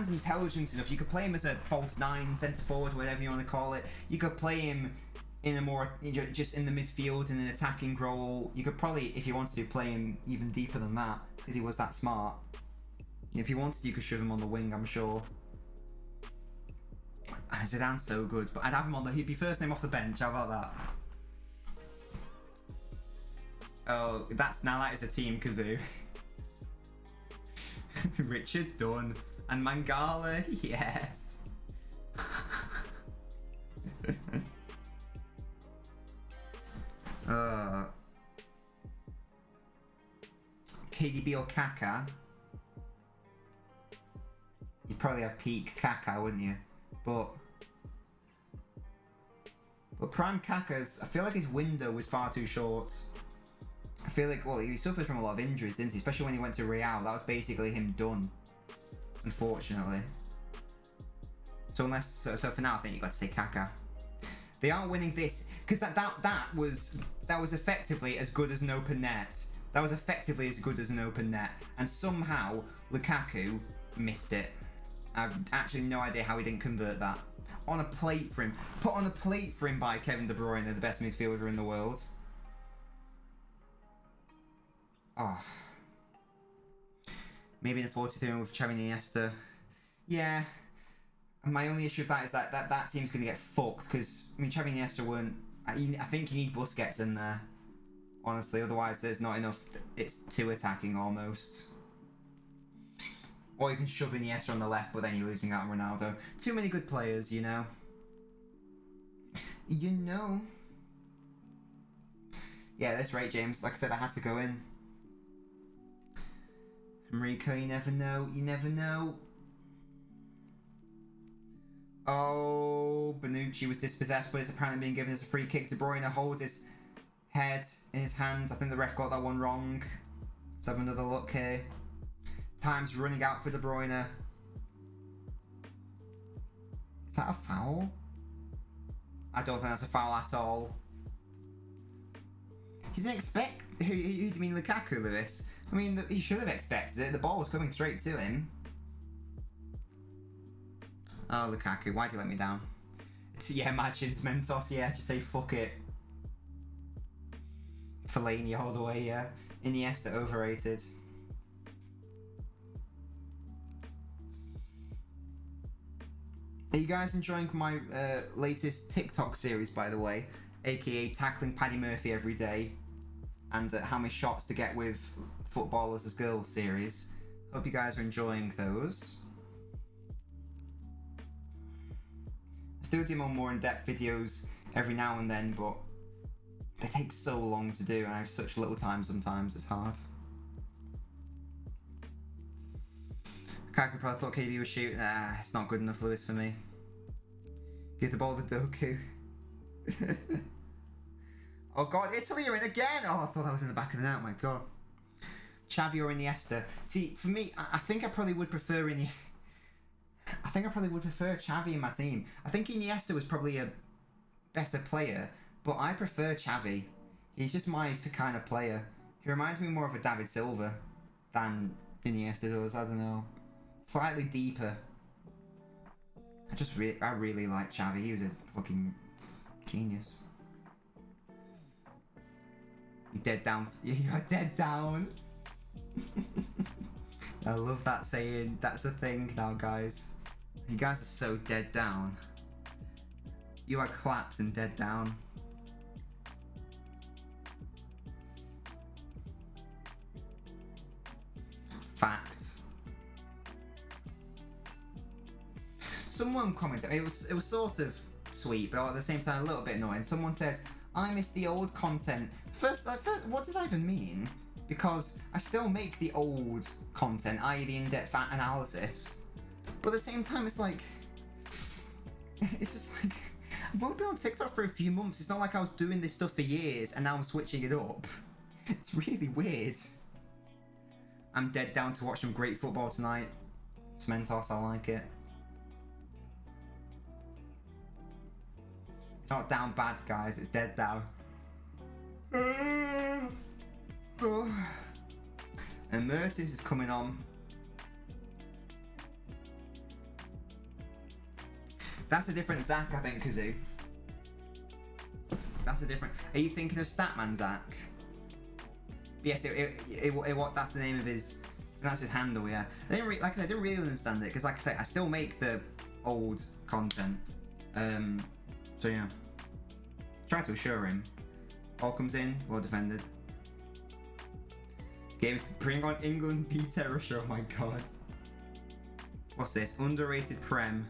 intelligent enough. You could play him as a false nine, centre forward, whatever you want to call it. You could play him in a more, just in the midfield in an attacking role. You could probably, if you wanted to, play him even deeper than that because he was that smart. If you wanted, you could shove him on the wing, I'm sure. Zidane's so good, but I'd have him on the. He'd be first name off the bench. How about that? Oh, that is a team kazoo. Richard Dunn and Mangala, yes. KDB or Kaka? You'd probably have peak Kaka, wouldn't you? But prime Kaka's, I feel like his window was far too short. I feel like, well, he suffered from a lot of injuries, didn't he? Especially when he went to Real. That was basically him done, unfortunately. So so for now, I think you've got to say Kaka. They aren't winning this because that was effectively as good as an open net. That was effectively as good as an open net, and somehow Lukaku missed it. I've actually no idea how he didn't convert that. On a plate for him. Put on a plate for him by Kevin De Bruyne, the best midfielder in the world. Oh. Maybe in a 43 with Xavi and Iniesta. Yeah. My only issue with that is that team's going to get fucked because, I mean, Xavi and Iniesta weren't... I think you need Busquets in there. Honestly, otherwise there's not enough... It's too attacking almost. Or you can shove Iniesta on the left, but then you're losing out on Ronaldo. Too many good players, you know. You know. Yeah, that's right, James. Like I said, I had to go in. Enrico, you never know. You never know. Oh, Bonucci was dispossessed, but it's apparently being given as a free kick. De Bruyne holds his head in his hands. I think the ref got that one wrong. Let's have another look here. Time's running out for De Bruyne. Is that a foul? I don't think that's a foul at all. You didn't expect... Who do you mean, Lukaku, Lewis? I mean, he should have expected it. The ball was coming straight to him. Oh, Lukaku, why'd you let me down? Yeah, imagine Mentos, yeah, just say fuck it. Fellaini all the way, yeah. Iniesta overrated. Are you guys enjoying my latest TikTok series, by the way? AKA tackling Paddy Murphy every day. And how many shots to get with footballers as girls series. Hope you guys are enjoying those. I still do more in-depth videos every now and then, but they take so long to do and I have such little time sometimes, it's hard. Kaku probably thought KB was shooting. It's not good enough, Lewis, for me. Give the ball to Doku. Oh god, Italy are in again! Oh, I thought that was in the back of the net, my god. Xavi or Iniesta. See, for me, I think I probably would prefer Xavi in my team. I think Iniesta was probably a better player, but I prefer Xavi. He's just my kind of player. He reminds me more of a David Silva than Iniesta does, I don't know. Slightly deeper. I really like Xavi. He was a fucking genius. You dead down. You are dead down. I love that saying. That's a thing now, guys. You guys are so dead down. You are clapped and dead down. Fact. Someone commented. It was sort of sweet, but at the same time a little bit annoying. Someone said, "I miss the old content." First, what does that even mean? Because I still make the old content, i.e. the in-depth analysis. But at the same time, it's like... It's just like... I've only been on TikTok for a few months. It's not like I was doing this stuff for years and now I'm switching it up. It's really weird. I'm dead down to watch some great football tonight. Mentos, I like it. It's not down bad, guys. It's dead down. And Mertens is coming on. That's a different Zach, I think, Kazoo. That's a different... Are you thinking of Statman Zach? Yes, that's the name of his... That's his handle, yeah. Like I said, I didn't really understand it, because like I say, I still make the old content. So yeah. Try to assure him. Ball comes in, well defended. Games bring on England, beat Terrace, oh my god. What's this? Underrated Prem.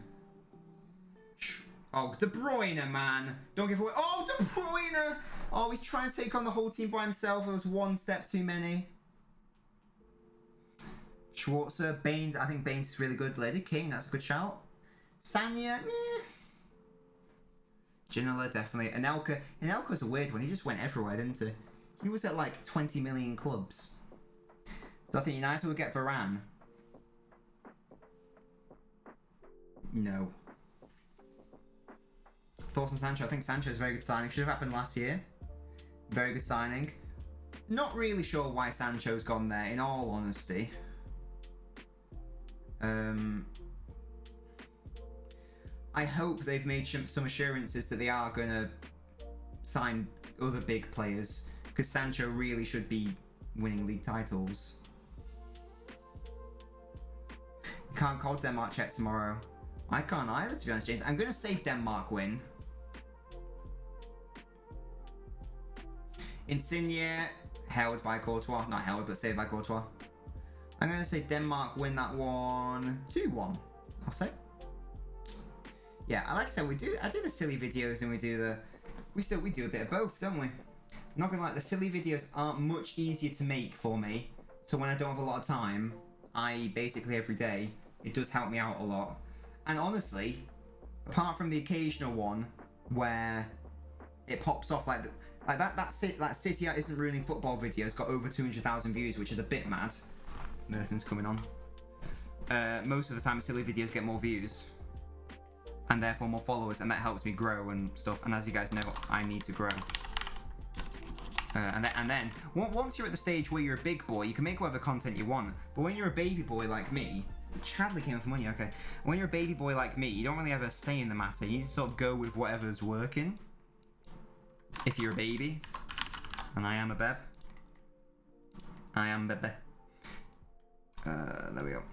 Oh, De Bruyne, man. Don't give away. Oh, De Bruyne! Oh, he's trying to take on the whole team by himself. It was one step too many. Schwarzer, Baines. I think Baines is really good. Lady King, that's a good shout. Sanya, meh. Ginola, definitely. Anelka's a weird one. He just went everywhere, didn't he? He was at like 20 million clubs. Do I think United would get Varane? No. Thoughts on Sancho? I think Sancho is a very good signing. Should have happened last year. Very good signing. Not really sure why Sancho's gone there, in all honesty. I hope they've made some assurances that they are going to sign other big players, because Sancho really should be winning league titles. You can't call Denmark check tomorrow. I can't either, to be honest, James. I'm going to say Denmark win. Insigne, held by Courtois. Not held, but saved by Courtois. I'm going to say Denmark win that one 2-1, I'll say. Yeah, like I said, I do the silly videos and we do a bit of both, don't we? Not gonna lie, the silly videos aren't much easier to make for me. So when I don't have a lot of time, basically every day, it does help me out a lot. And honestly, apart from the occasional one where it pops off like that City Isn't Ruining Football video has got over 200,000 views, which is a bit mad. Merton's coming on. Most of the time, silly videos get more views. and therefore more followers, and that helps me grow and stuff. And as you guys know, I need to grow. And then once you're at the stage where you're a big boy, you can make whatever content you want. But when you're a baby boy like me, Chadley came in for money, okay. When you're a baby boy like me, you don't really have a say in the matter. You need to sort of go with whatever's working. If you're a baby. And I am a beb. I am bebe. There we go.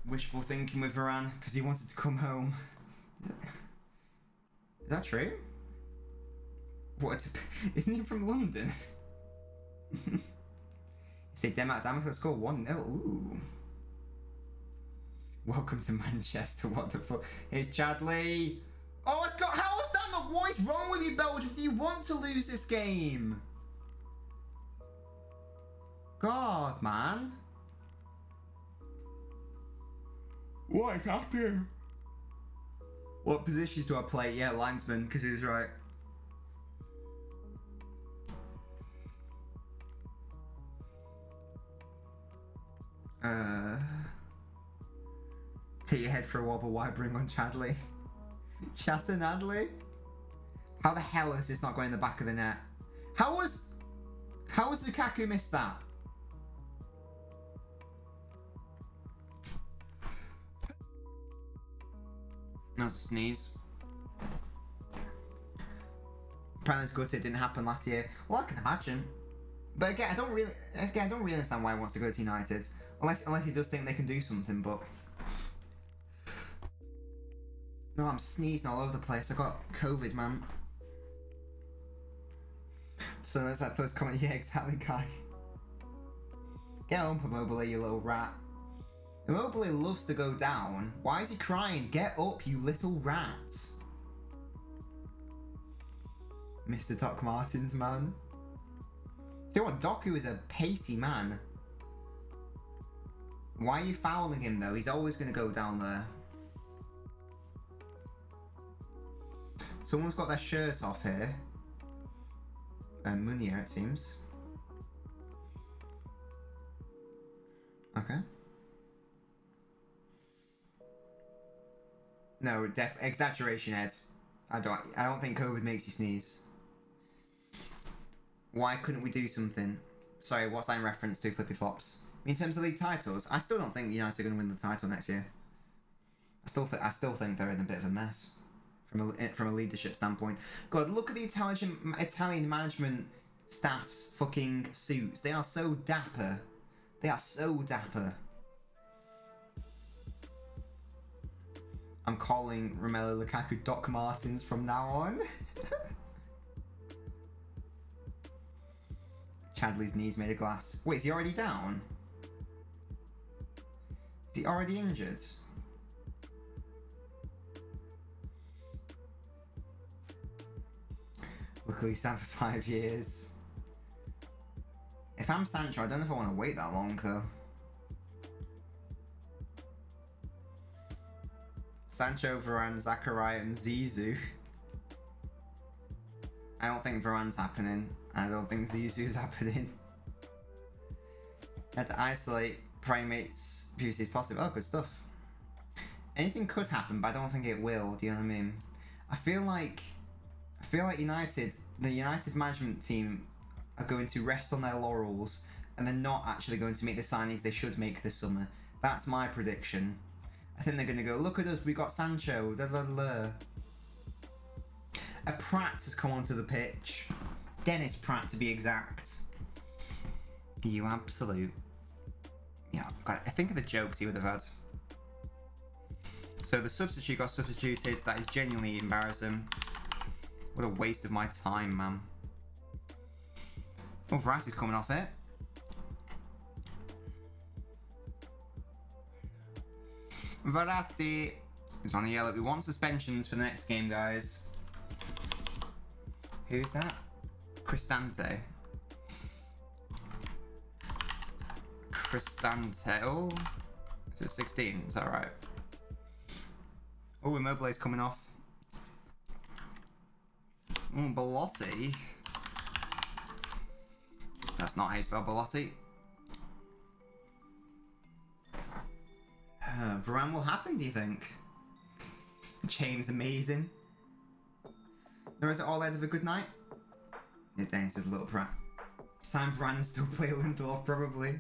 Wishful thinking with Varane, because he wanted to come home. Is that true? What? Isn't he from London? Say Denmark got scored 1-0. Ooh. Welcome to Manchester. What the fuck? Here's Chadley. Oh, it's got. How is that not? What is wrong with you, Belgium? Do you want to lose this game? God, man. What is happening? What positions do I play? Yeah, linesman, because he was right. Take your head for a wobble. Why bring on Chadley? Chassanadley? How the hell is this not going in the back of the net? How was Lukaku missed that? That's a sneeze. Apparently it's good it didn't happen last year. Well, I can imagine. But again, I don't really understand why he wants to go to United. Unless he does think they can do something, but... No, I'm sneezing all over the place. I got COVID, man. So there's that first comment. Yeah, exactly, Kai. Get up, Immobile, you little rat. Immobile loves to go down. Why is he crying? Get up, you little rat. Mr. Doc Martens, man. See what? Doku is a pacey man. Why are you fouling him, though? He's always going to go down there. Someone's got their shirt off here. Munir, it seems. Okay. No, exaggeration, Ed. I don't think COVID makes you sneeze. Why couldn't we do something? Sorry, what's that in reference to, Flippy Flops? In terms of league titles, I still don't think United are going to win the title next year. I still think they're in a bit of a mess from a leadership standpoint. God, look at the Italian management staff's fucking suits. They are so dapper. They are so dapper. I'm calling Romelu Lukaku Doc Martens from now on. Chadley's knees made of glass. Wait, is he already down? Is he already injured? Luckily he's out for 5 years. If I'm Sancho, I don't know if I want to wait that long though. Sancho, Varane, Zachariah and Zizou. I don't think Varane's happening. I don't think Zizou's happening. Had to isolate primates previously as possible. Oh, good stuff. Anything could happen, but I don't think it will. Do you know what I mean? I feel like United, the United management team, are going to rest on their laurels, and they're not actually going to make the signings they should make this summer. That's my prediction. I think they're going to go, look at us, we got Sancho, da da da. A Pratt has come onto the pitch. Dennis Pratt, to be exact. You absolute. Yeah, God, I think of the jokes he would have had. So the substitute got substituted. That is genuinely embarrassing. What a waste of my time, man. Oh, Verratti's coming off it. Verratti is on a yellow. We want suspensions for the next game, guys. Who's that? Cristante. Cristante. Oh, is it 16? Is that right? Oh, Immobile's coming off. Oh, Belotti. That's not how you spell Belotti. Varane will happen, do you think? James, amazing. Now, is it all out of a good night? Yeah, Dennis is a little prat. Sam Vran still play Lindelof, probably.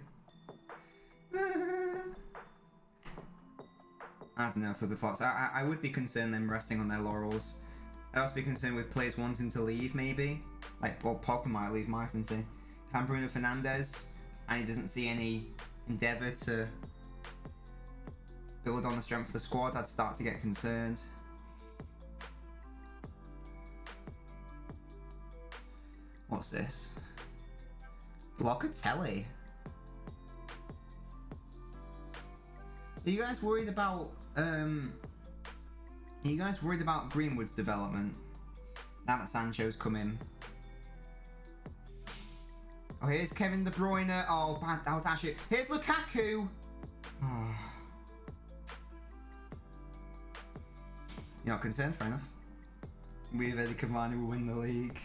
I don't know, Flipper Flops. I would be concerned them resting on their laurels. I'd also be concerned with players wanting to leave, maybe. Like, well, Pogba might leave, mightn't he? Can Bruno Fernandes, and he doesn't see any endeavour to build on the strength of the squad, I'd start to get concerned. What's this? Locatelli. Are you guys worried about Greenwood's development now that Sancho's come in? Oh, here's Kevin De Bruyne. Oh, bad. That was actually. Here's Lukaku. Oh. You're not concerned? Fair enough. We've Eddie Cavani will win the league.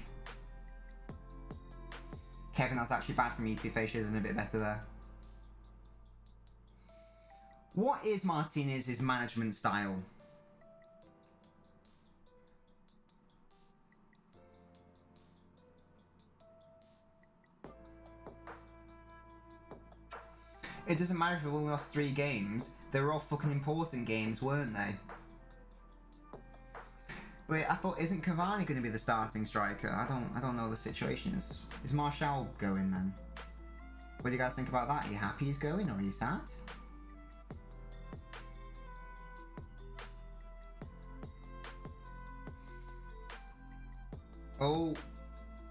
Kevin, that's actually bad for me, to be fair. Should have done a bit better there. What is Martinez's management style? It doesn't matter if we've only lost 3 games. They were all fucking important games, weren't they? Wait, I thought, isn't Cavani going to be the starting striker? I don't know the situation. Is Martial going then? What do you guys think about that? Are you happy he's going, or are you sad? Oh,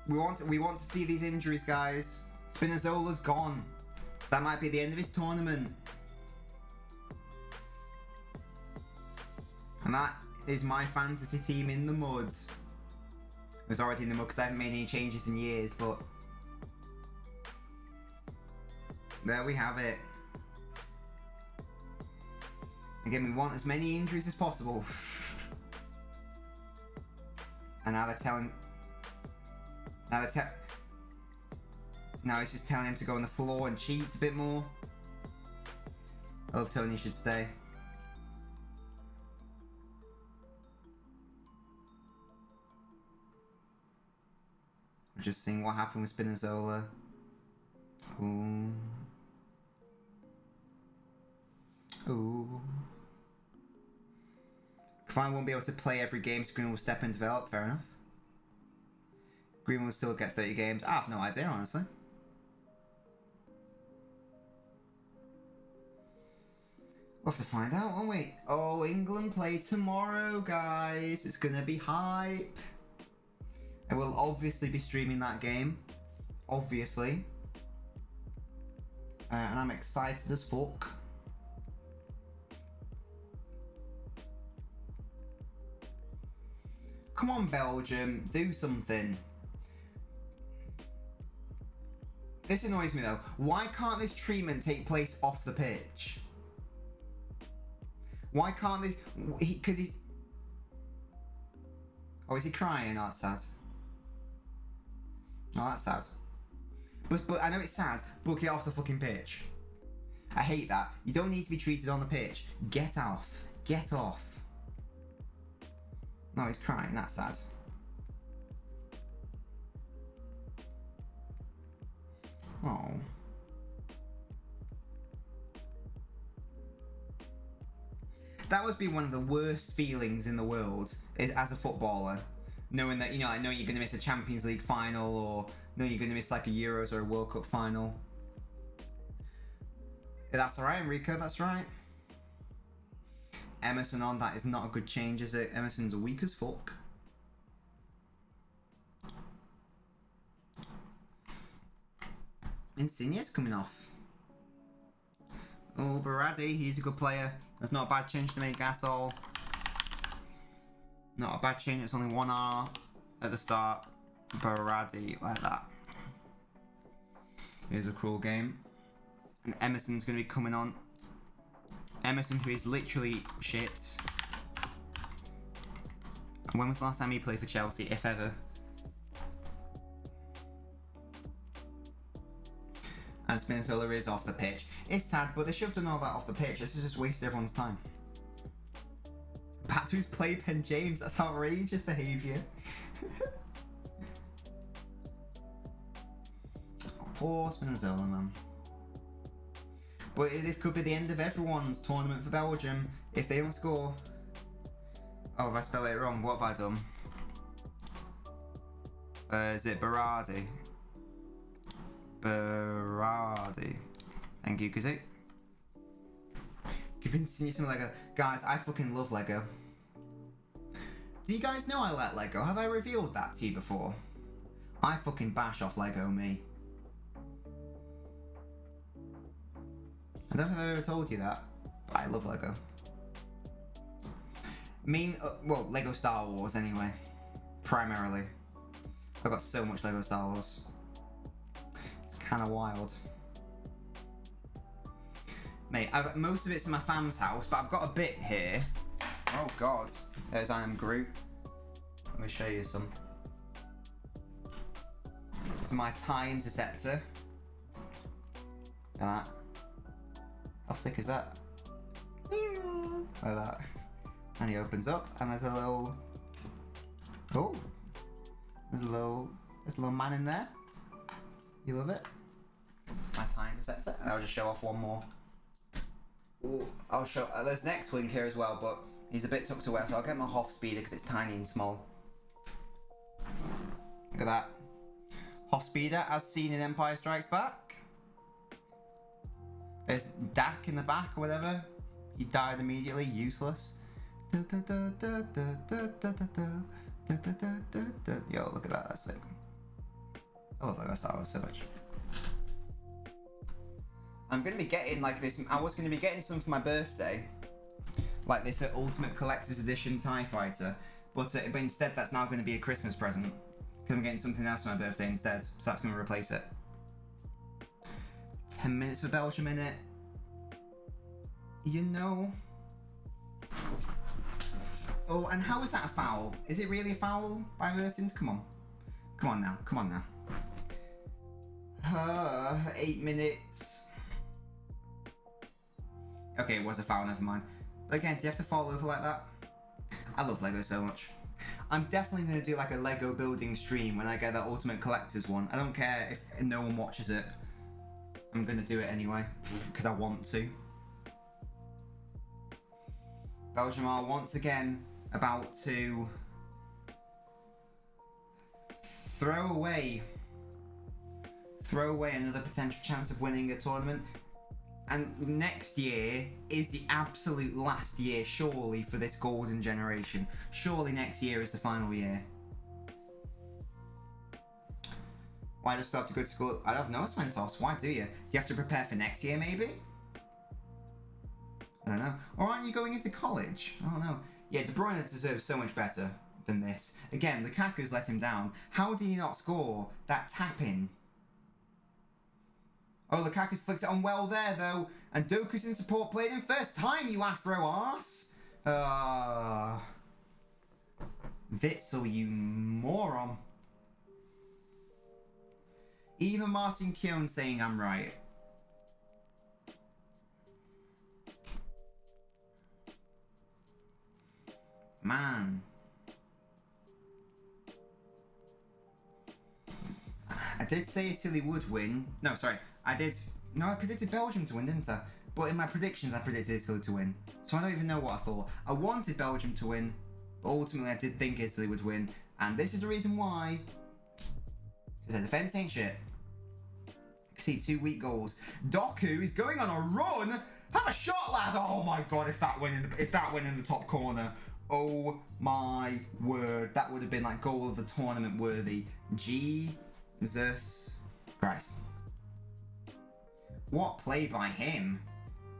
we want to see these injuries, guys. Spinazzola's gone. That might be the end of his tournament. And that is my fantasy team in the mud. It was already in the mud because I haven't made any changes in years, but there we have it. Again, we want as many injuries as possible. And now they're telling... Now he's just telling him to go on the floor and cheat a bit more. I love Tony should stay. We're just seeing what happened with Spinazzola. Ooh. Ooh. Cavani won't be able to play every game, so Green will step and develop. Fair enough. Green will still get 30 games. I have no idea, honestly. We'll have to find out, won't we? Oh, England play tomorrow, guys. It's gonna be hype. I will obviously be streaming that game. Obviously. And I'm excited as fuck. Come on, Belgium. Do something. This annoys me, though. Why can't this treatment take place off the pitch? Why can't this... Because he's... Oh, is he crying? Oh, that's sad. Oh, that's sad. But I know it's sad. Book it off the fucking pitch. I hate that. You don't need to be treated on the pitch. Get off. Get off. No, he's crying. That's sad. Oh. That must be one of the worst feelings in the world is as a footballer, knowing that, you know, I know you're going to miss a Champions League final, or know you're going to miss like a Euros or a World Cup final. That's alright, Enrico, that's right. Emerson on, that is not a good change, is it? Emerson's weak as fuck. Insigne's coming off. Oh, Berardi, he's a good player. That's not a bad change to make at all. Not a bad change, it's only 1R at the start. Berardi, like that. Here's a cruel game. And Emerson's going to be coming on. Emerson, who is literally shit. And when was the last time he played for Chelsea, if ever? And Spinazzola is off the pitch. It's sad, but they should have done all that off the pitch. This is just wasted everyone's time. Back who's Playpen James? That's outrageous behaviour. Poor Spinazzola, man. But this could be the end of everyone's tournament for Belgium if they don't score. Oh, if I spell it wrong, what have I done? Is it Berardi? Berardi. Thank you, Kazoo. Convincing you some Lego. Guys, I fucking love Lego. Do you guys know I like Lego? Have I revealed that to you before? I fucking bash off Lego, me. I don't know if I've ever told you that, but I love Lego. Well, Lego Star Wars anyway, primarily. I've got so much Lego Star Wars. It's kind of wild. Mate, most of it's in my fam's house, but I've got a bit here. Oh god, there's I Am Groot. Let me show you some. It's my TIE Interceptor. Look at that. How sick is that? Like that. And he opens up, and there's a little. Oh, there's a little man in there. You love it? It's my TIE Interceptor, and I'll just show off one more. Ooh, I'll show. There's an X-wing here as well, but he's a bit tucked away, so I'll get my Hoth Speeder because it's tiny and small. Look at that. Hoth Speeder, as seen in Empire Strikes Back. There's Dak in the back or whatever. He died immediately, useless. Yo, look at that, that's sick. I love Lego Star Wars so much. I'm going to be getting like this, I was going to be getting some for my birthday. Like this Ultimate Collector's Edition TIE Fighter. But instead that's now going to be a Christmas present. Because I'm getting something else for my birthday instead. So that's going to replace it. 10 minutes for Belgium in it. You know. Oh, and how is that a foul? Is it really a foul by Mertens? Come on. Come on now. Come on now. 8 minutes. Okay, it was a foul, never mind. But again, do you have to fall over like that? I love Lego so much. I'm definitely going to do like a Lego building stream when I get that Ultimate Collector's one. I don't care if no one watches it. I'm going to do it anyway, because I want to. Belgium are once again about to throw away another potential chance of winning a tournament. And next year is the absolute last year, surely, for this golden generation. Surely next year is the final year. Why do you still have to go to school? I don't know, Sventos. Why do you? Do you have to prepare for next year, maybe? I don't know. Or aren't you going into college? I don't know. Yeah, De Bruyne deserves so much better than this. Again, Lukaku's let him down. How did he not score that tap-in? Oh, Lukaku's flicked it on well there, though. And Doku's in support, played him first time, you Afro arse. Witsel, you moron. Even Martin Keown saying I'm right. Man. I did say Italy would win. No, sorry. I predicted Belgium to win, didn't I? But in my predictions, I predicted Italy to win. So I don't even know what I thought. I wanted Belgium to win, but ultimately I did think Italy would win. And this is the reason why. Because their defence ain't shit. See, 2 weak goals. Doku is going on a run. Have a shot, lad. Oh my god, if that went in the top corner. Oh my word. That would have been like goal of the tournament worthy. Jesus Christ. What play by him?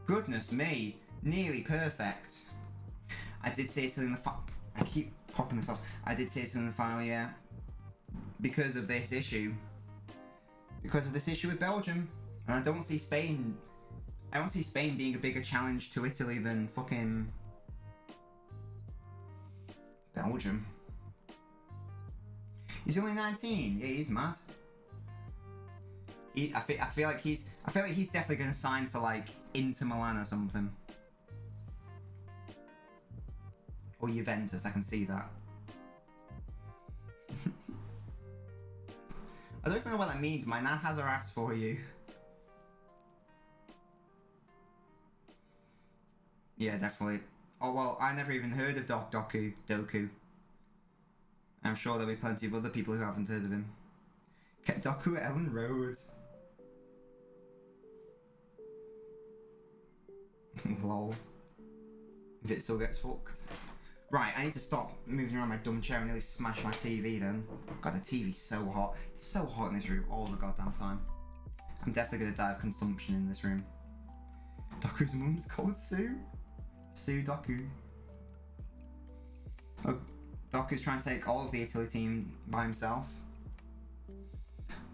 Goodness me. Nearly perfect. I did say Italy in the final. I keep popping this off. I did say Italy in the final, yeah. Because of this issue. Because of this issue with Belgium. And I don't see Spain being a bigger challenge to Italy than fucking Belgium. He's only 19. Yeah, he's mad. I feel like he's definitely going to sign for like Inter Milan or something. Or Juventus, I can see that. I don't even know what that means. My nan has her ass for you. Yeah, definitely. Oh, well, I never even heard of Doku. I'm sure there'll be plenty of other people who haven't heard of him. Get Doku at Ellen Road. Lol. Vitzel gets fucked. Right, I need to stop moving around my dumb chair and nearly smash my TV then. God, the TV's so hot. It's so hot in this room all the goddamn time. I'm definitely gonna die of consumption in this room. Doku's mum's called Sue. Sue Doku. Oh, Doku's trying to take all of the Italy team by himself.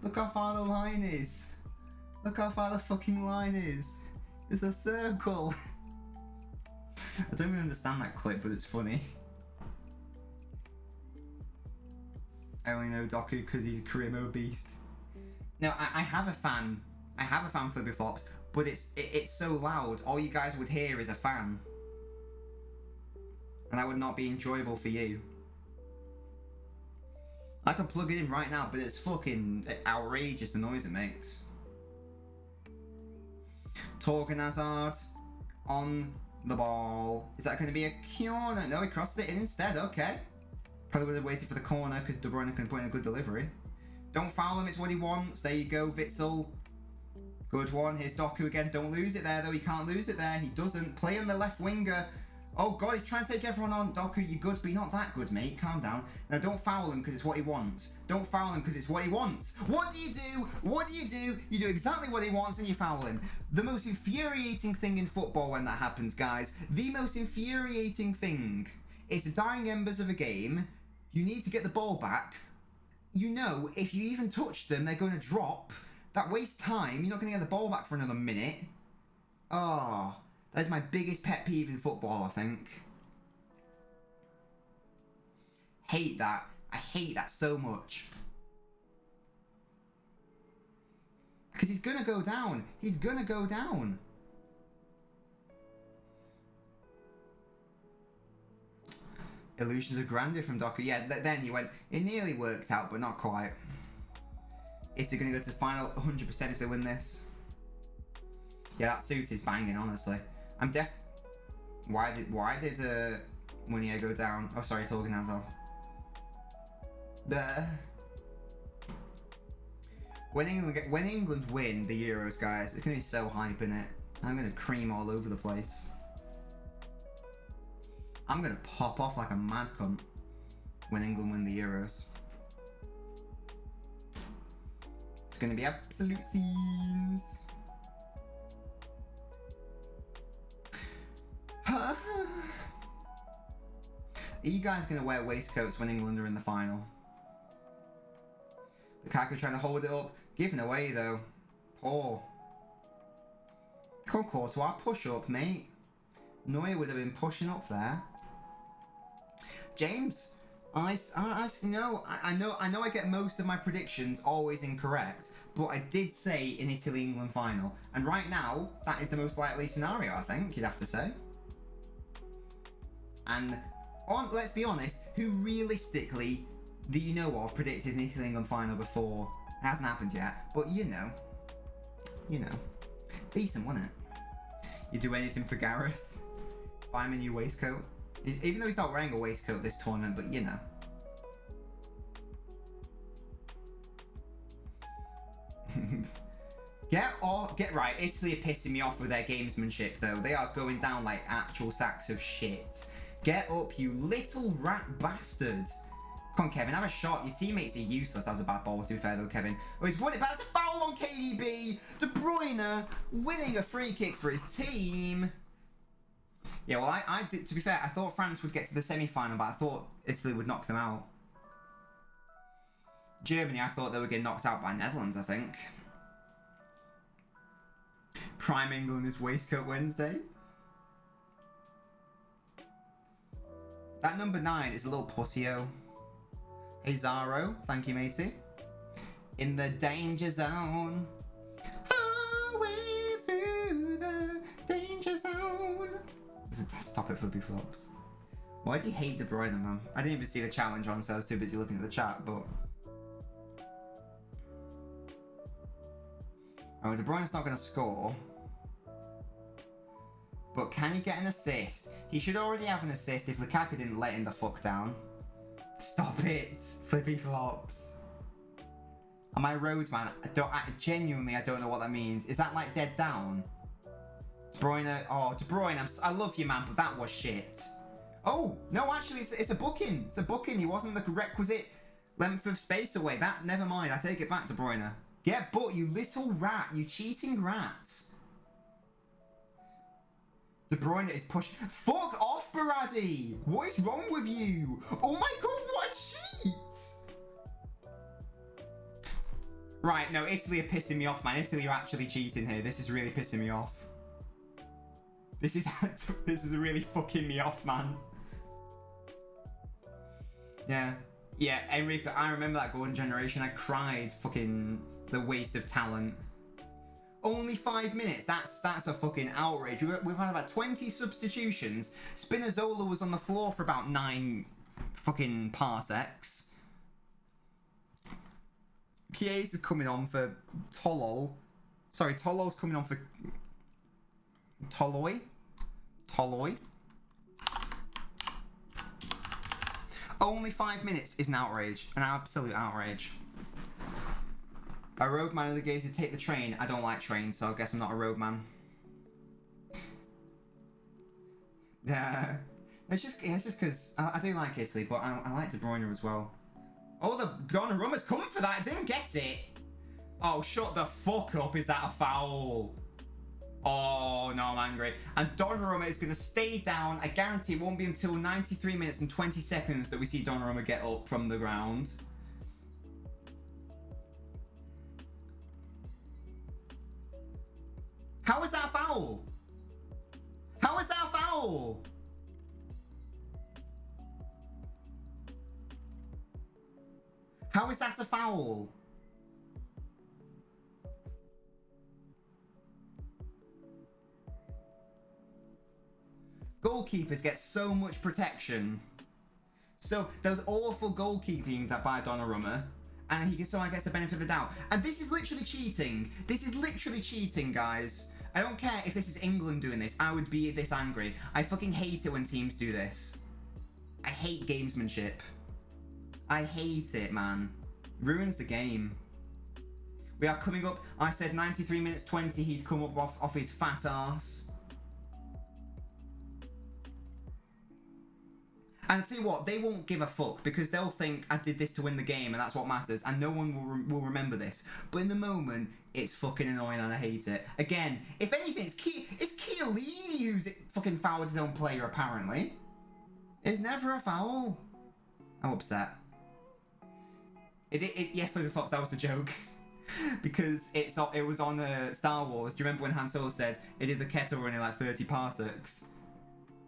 Look how far the line is. Look how far the fucking line is. It's a circle. I don't even understand that clip, but it's funny. I only know Doku because he's a Crimo beast. No, I have a fan. I have a fan for Flippy Flops, but it's so loud. All you guys would hear is a fan. And that would not be enjoyable for you. I can plug it in right now, but it's fucking outrageous the noise it makes. Torgan Hazard on the ball. Is that going to be a corner? No, he crosses it in instead. Okay. Probably would have waited for the corner because De Bruyne can put in a good delivery. Don't foul him. It's what he wants. There you go, Witsel. Good one. Here's Doku again. Don't lose it there, though. He can't lose it there. He doesn't. Play on the left winger. Oh, God. He's trying to take everyone on. Doku, you're good, but you're not that good, mate. Calm down. Now, don't foul him because it's what he wants. Don't foul him because it's what he wants. What do you do? What do you do? You do exactly what he wants and you foul him. The most infuriating thing in football when that happens, guys. The most infuriating thing. It's the dying embers of a game. You need to get the ball back. You know, if you even touch them, they're going to drop. That wastes time. You're not going to get the ball back for another minute. Oh, that is my biggest pet peeve in football, I think. Hate that. I hate that so much. Because he's going to go down. He's going to go down. Illusions of grandeur from Doku. Yeah, then he went, it nearly worked out, but not quite. Is he going to go to the final 100% if they win this? Yeah, that suit is banging, honestly. I'm deaf. Why did Munier go down? Oh, sorry, Torgan Hazard. When England win the Euros, guys, it's going to be so hype in it. I'm going to cream all over the place. I'm going to pop off like a mad cunt when England win the Euros. It's going to be absolute scenes. Are you guys going to wear waistcoats when England are in the final? Lukaku trying to hold it up. Giving away though. Poor. Come on, Courtois, push up, mate. Neuer would have been pushing up there. James, I know I get most of my predictions always incorrect, but I did say an Italy-England final, and right now that is the most likely scenario. I think you'd have to say. And let's be honest, who realistically do you know of predicted an Italy-England final before? It hasn't happened yet, but you know, decent, wasn't it? You do anything for Gareth? Buy him a new waistcoat. Even though he's not wearing a waistcoat this tournament, but you know. Get right. Italy are pissing me off with their gamesmanship, though. They are going down like actual sacks of shit. Get up, you little rat bastard. Come on, Kevin, have a shot. Your teammates are useless. That's a bad ball, to be fair, though, Kevin. Oh, he's won it, but that's a foul on KDB. De Bruyne winning a free kick for his team. Yeah, well, I did, to be fair, I thought France would get to the semi-final, but I thought Italy would knock them out. Germany, I thought they would get knocked out by Netherlands, I think. Prime England is waistcoat Wednesday. That number 9 is a little pussy-o. Hey, Zaro. Thank you, matey. In the danger zone. Away through the danger zone. Stop it, Flippy Flops. Why do you hate De Bruyne, man? I didn't even see the challenge on, so I was too busy looking at the chat, but... Oh, De Bruyne's not going to score. But can he get an assist? He should already have an assist if Lukaku didn't let him the fuck down. Stop it, flippy flops. Am I roadman? Genuinely, I don't know what that means. Is that like dead down? De Bruyne, oh, De Bruyne, I love you, man, but that was shit. Oh, no, actually, it's a booking. It's a booking. He wasn't the requisite length of space away. Never mind. I take it back, De Bruyne. Yeah, but you little rat. You cheating rat. De Bruyne is pushing. Fuck off, Baradi. What is wrong with you? Oh my god, what a cheat. Right, no, Italy are pissing me off, man. Italy are actually cheating here. This is really pissing me off. This is really fucking me off, man. Yeah. Yeah, Enrico, I remember that golden generation. I cried fucking the waste of talent. Only 5 minutes. That's a fucking outrage. We've had about 20 substitutions. Spinazzola was on the floor for about 9 fucking parsecs. Chiesa's coming on for Tolol. Sorry, Tolol's coming on for Toloi. Only 5 minutes is an outrage. An absolute outrage. A roadman of the gays to take the train. I don't like trains, so I guess I'm not a roadman. Yeah. It's just because I do like Italy, but I like De Bruyne as well. Oh, the Donnarumma's coming for that. I didn't get it. Oh, shut the fuck up. Is that a foul? Oh, no, I'm angry. And Donnarumma is going to stay down. I guarantee it won't be until 93 minutes and 20 seconds that we see Donnarumma get up from the ground. How is that a foul? How is that a foul? How is that a foul? Goalkeepers get so much protection. So there was awful goalkeeping by Donnarumma, and he somehow gets the benefit of the doubt. And this is literally cheating. This is literally cheating, guys. I don't care if this is England doing this. I would be this angry. I fucking hate it when teams do this. I hate gamesmanship. I hate it, man. Ruins the game. We are coming up. I said 93 minutes 20. He'd come up off his fat ass. And I tell you what, they won't give a fuck because they'll think I did this to win the game and that's what matters, and no one will remember this. But in the moment, it's fucking annoying and I hate it. Again, if anything, it's Chiellini who's fucking fouled his own player apparently. It's never a foul. I'm upset. Yeah, Flippy Flops, that was the joke. Because it was on Star Wars. Do you remember when Han Solo said it did the kettle run in like 30 parsecs?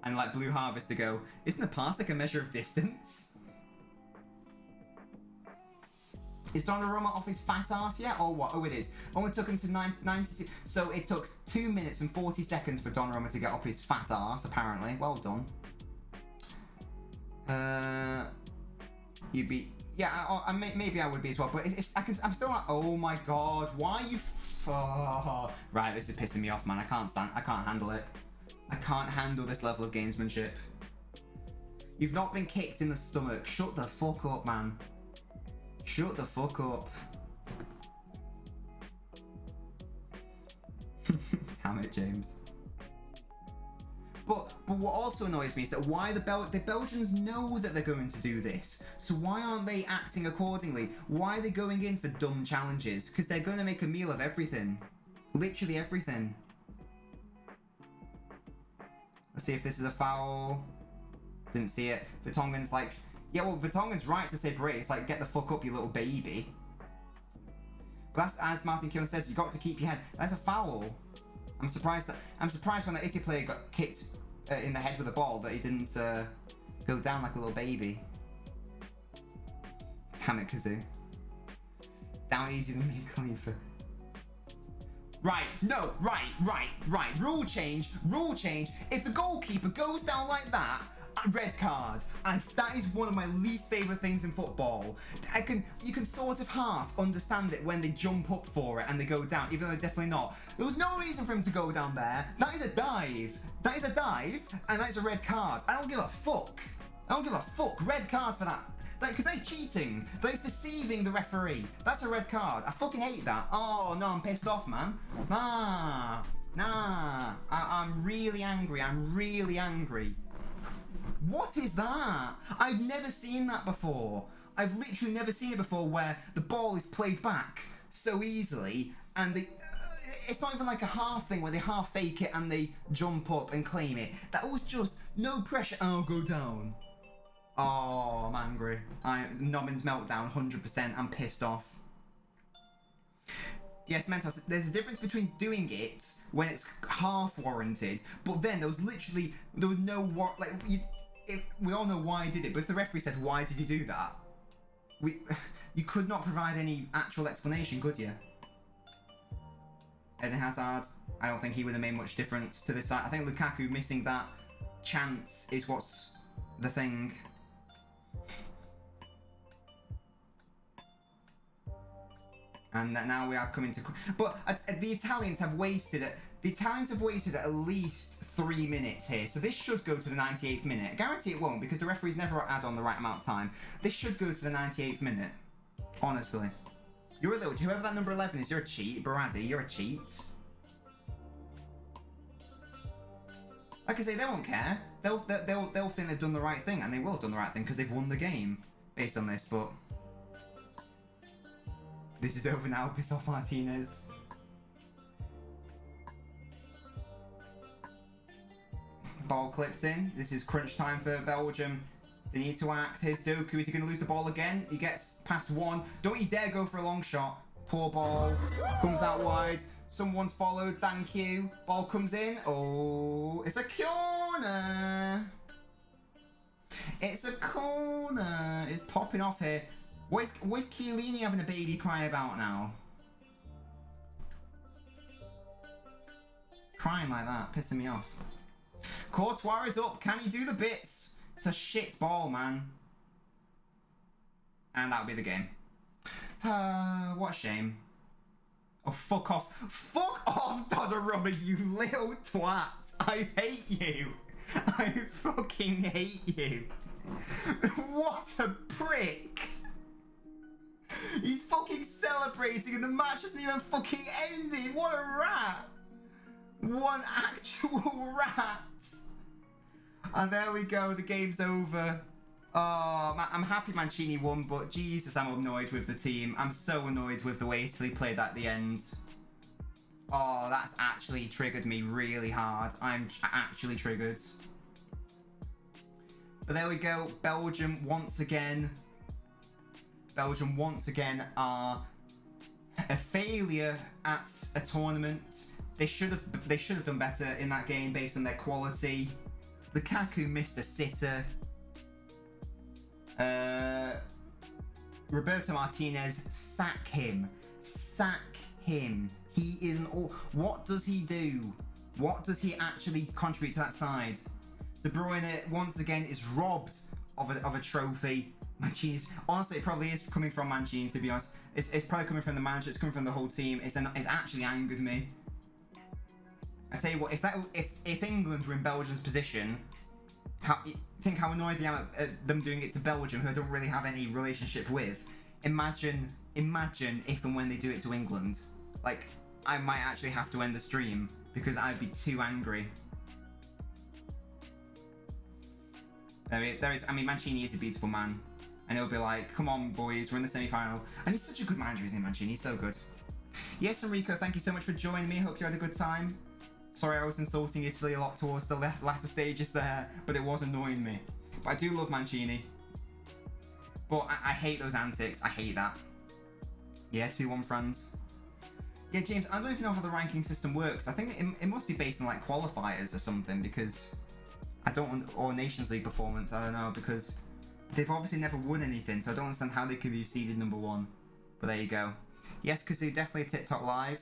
And like Blue Harvest to go, isn't a parsec a measure of distance? Is Donnarumma off his fat ass yet, or what? Oh, it is. Oh, it took him to 92. So it took 2 minutes and 40 seconds for Donnarumma to get off his fat ass, apparently. Well done. You'd be... Yeah, maybe I would be as well, but I'm still like, oh my god, why are you... Right, this is pissing me off, man. I can't handle it. I can't handle this level of gamesmanship. You've not been kicked in the stomach. Shut the fuck up, man. Shut the fuck up. Damn it, James. But what also annoys me is that why the Belgians know that they're going to do this. So why aren't they acting accordingly? Why are they going in for dumb challenges? Because they're going to make a meal of everything. Literally everything. Let's see if this is a foul. Didn't see it. Vertonghen's like... Yeah, well, Vertonghen's right to say Bray. It's like, get the fuck up, you little baby. But that's, as Martin Keown says, you've got to keep your head. That's a foul. I'm surprised when the Italy player got kicked in the head with a ball that he didn't go down like a little baby. Damn it, Kazoo. Down easier than me, Khalifa. Right, no, right. Rule change. If the goalkeeper goes down like that, Red card. That is one of my least favourite things in football. You can sort of half understand it when they jump up for it and they go down, even though they're definitely not. There was no reason for him to go down there. That is a dive. That is a dive, and that is a red card. I don't give a fuck. I don't give a fuck. Red card for that. Because that's cheating. That is deceiving the referee. That's a red card. I fucking hate that. Oh, no, I'm pissed off, man. Nah. I'm really angry. I'm really angry. What is that? I've never seen that before. I've literally never seen it before where the ball is played back so easily and it's not even like a half thing where they half fake it and they jump up and claim it. That was just no pressure. I'll go down. Oh, I'm angry. Nobbins meltdown, 100%. I'm pissed off. Yes, Mentos, there's a difference between doing it when it's half warranted, but then there was no we all know why he did it, but if the referee said, why did you do that? You could not provide any actual explanation, could you? Eden Hazard, I don't think he would have made much difference to this side. I think Lukaku missing that chance is what's the thing. And now we are coming to... But the Italians have wasted it. The Italians have wasted at least 3 minutes here. So this should go to the 98th minute. I guarantee it won't because the referees never add on the right amount of time. This should go to the 98th minute. Honestly. You're a little... Whoever that number 11 is, you're a cheat. Baradi, you're a cheat. Like I say, they won't care. They'll think they've done the right thing. And they will have done the right thing because they've won the game based on this. But... this is over now, piss off Martinez. Ball clipped in. This is crunch time for Belgium. They need to act. Here's Doku. Is he going to lose the ball again? He gets past one. Don't you dare go for a long shot. Poor ball. Comes out wide. Someone's followed. Thank you. Ball comes in. Oh, it's a corner. It's a corner. It's popping off here. What is Chiellini having a baby cry about now? Crying like that, pissing me off. Courtois is up. Can he do the bits? It's a shit ball, man. And that'll be the game. What a shame. Oh, fuck off. Fuck off, Donnarumma, you little twat. I hate you. I fucking hate you. What a prick. He's fucking celebrating and the match hasn't even fucking ended. What a rat. One actual rat. And there we go. The game's over. Oh, I'm happy Mancini won, but Jesus, I'm annoyed with the team. I'm so annoyed with the way Italy played at the end. Oh, that's actually triggered me really hard. I'm actually triggered. But there we go. Belgium once again are a failure at a tournament. They should have done better in that game based on their quality. Lukaku missed a sitter. Roberto Martinez, sack him. Sack him. He isn't all. What does he do? What does he actually contribute to that side? De Bruyne once again is robbed of a trophy. Mancini's, honestly, it probably is coming from Mancini, to be honest. It's probably coming from the manager, it's coming from the whole team. It's actually angered me. I tell you what, if England were in Belgium's position, think how annoyed I am at them doing it to Belgium, who I don't really have any relationship with. Imagine if and when they do it to England. Like, I might actually have to end the stream because I'd be too angry. There is. I mean, Mancini is a beautiful man. And he'll be like, come on, boys, we're in the semi-final. And he's such a good manager, isn't he, Mancini? He's so good. Yes, Enrico, thank you so much for joining me. Hope you had a good time. Sorry I was insulting Italy a lot towards the latter stages there, but it was annoying me. But I do love Mancini. But I hate those antics. I hate that. Yeah, 2-1 France. Yeah, James, I don't even know how the ranking system works. I think it must be based on, like, qualifiers or something, because... or Nations League performance, I don't know, because... they've obviously never won anything, so I don't understand how they could be seeded number 1. But there you go. Yes, Kazoo, definitely a TikTok live.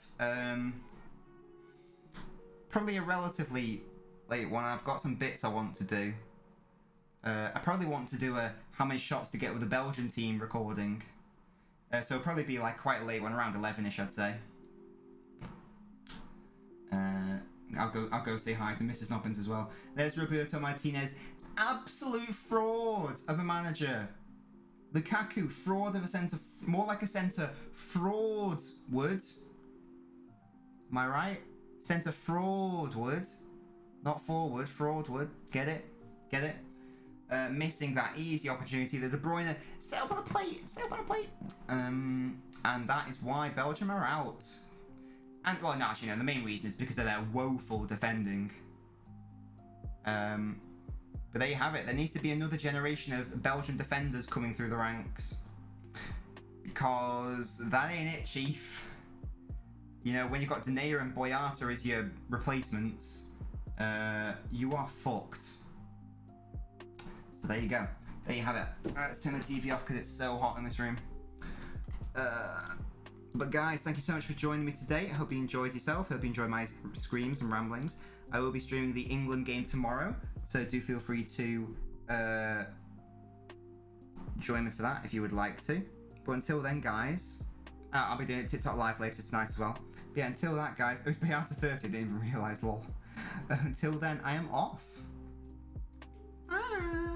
Probably a relatively late one. I've got some bits I want to do. I probably want to do a how many shots to get with the Belgian team recording. So it'll probably be like quite a late one, around 11ish, I'd say. I'll go say hi to Mrs. Nobbins as well. There's Roberto Martinez, absolute fraud of a manager. Lukaku, fraud of a centre, more like a centre fraud would. Am I right? Centre fraud would, not forward, fraud would. Get it? Get it? Missing that easy opportunity. The De Bruyne set up on the plate, and that is why Belgium are out. And well, no, actually, no. The main reason is because of their woeful defending. But there you have it. There needs to be another generation of Belgian defenders coming through the ranks, because that ain't it, Chief. You know, when you've got Denayer and Boyata as your replacements, you are fucked. So there you go. There you have it. Let's turn the TV off because it's so hot in this room. But guys, thank you so much for joining me today. I hope you enjoyed yourself. I hope you enjoyed my screams and ramblings. I will be streaming the England game tomorrow, so do feel free to join me for that if you would like to. But until then, guys, I'll be doing a TikTok live later tonight as well. But yeah, until that, guys, it was Beata 30, I didn't even realise, lol. Until then, I am off. Bye.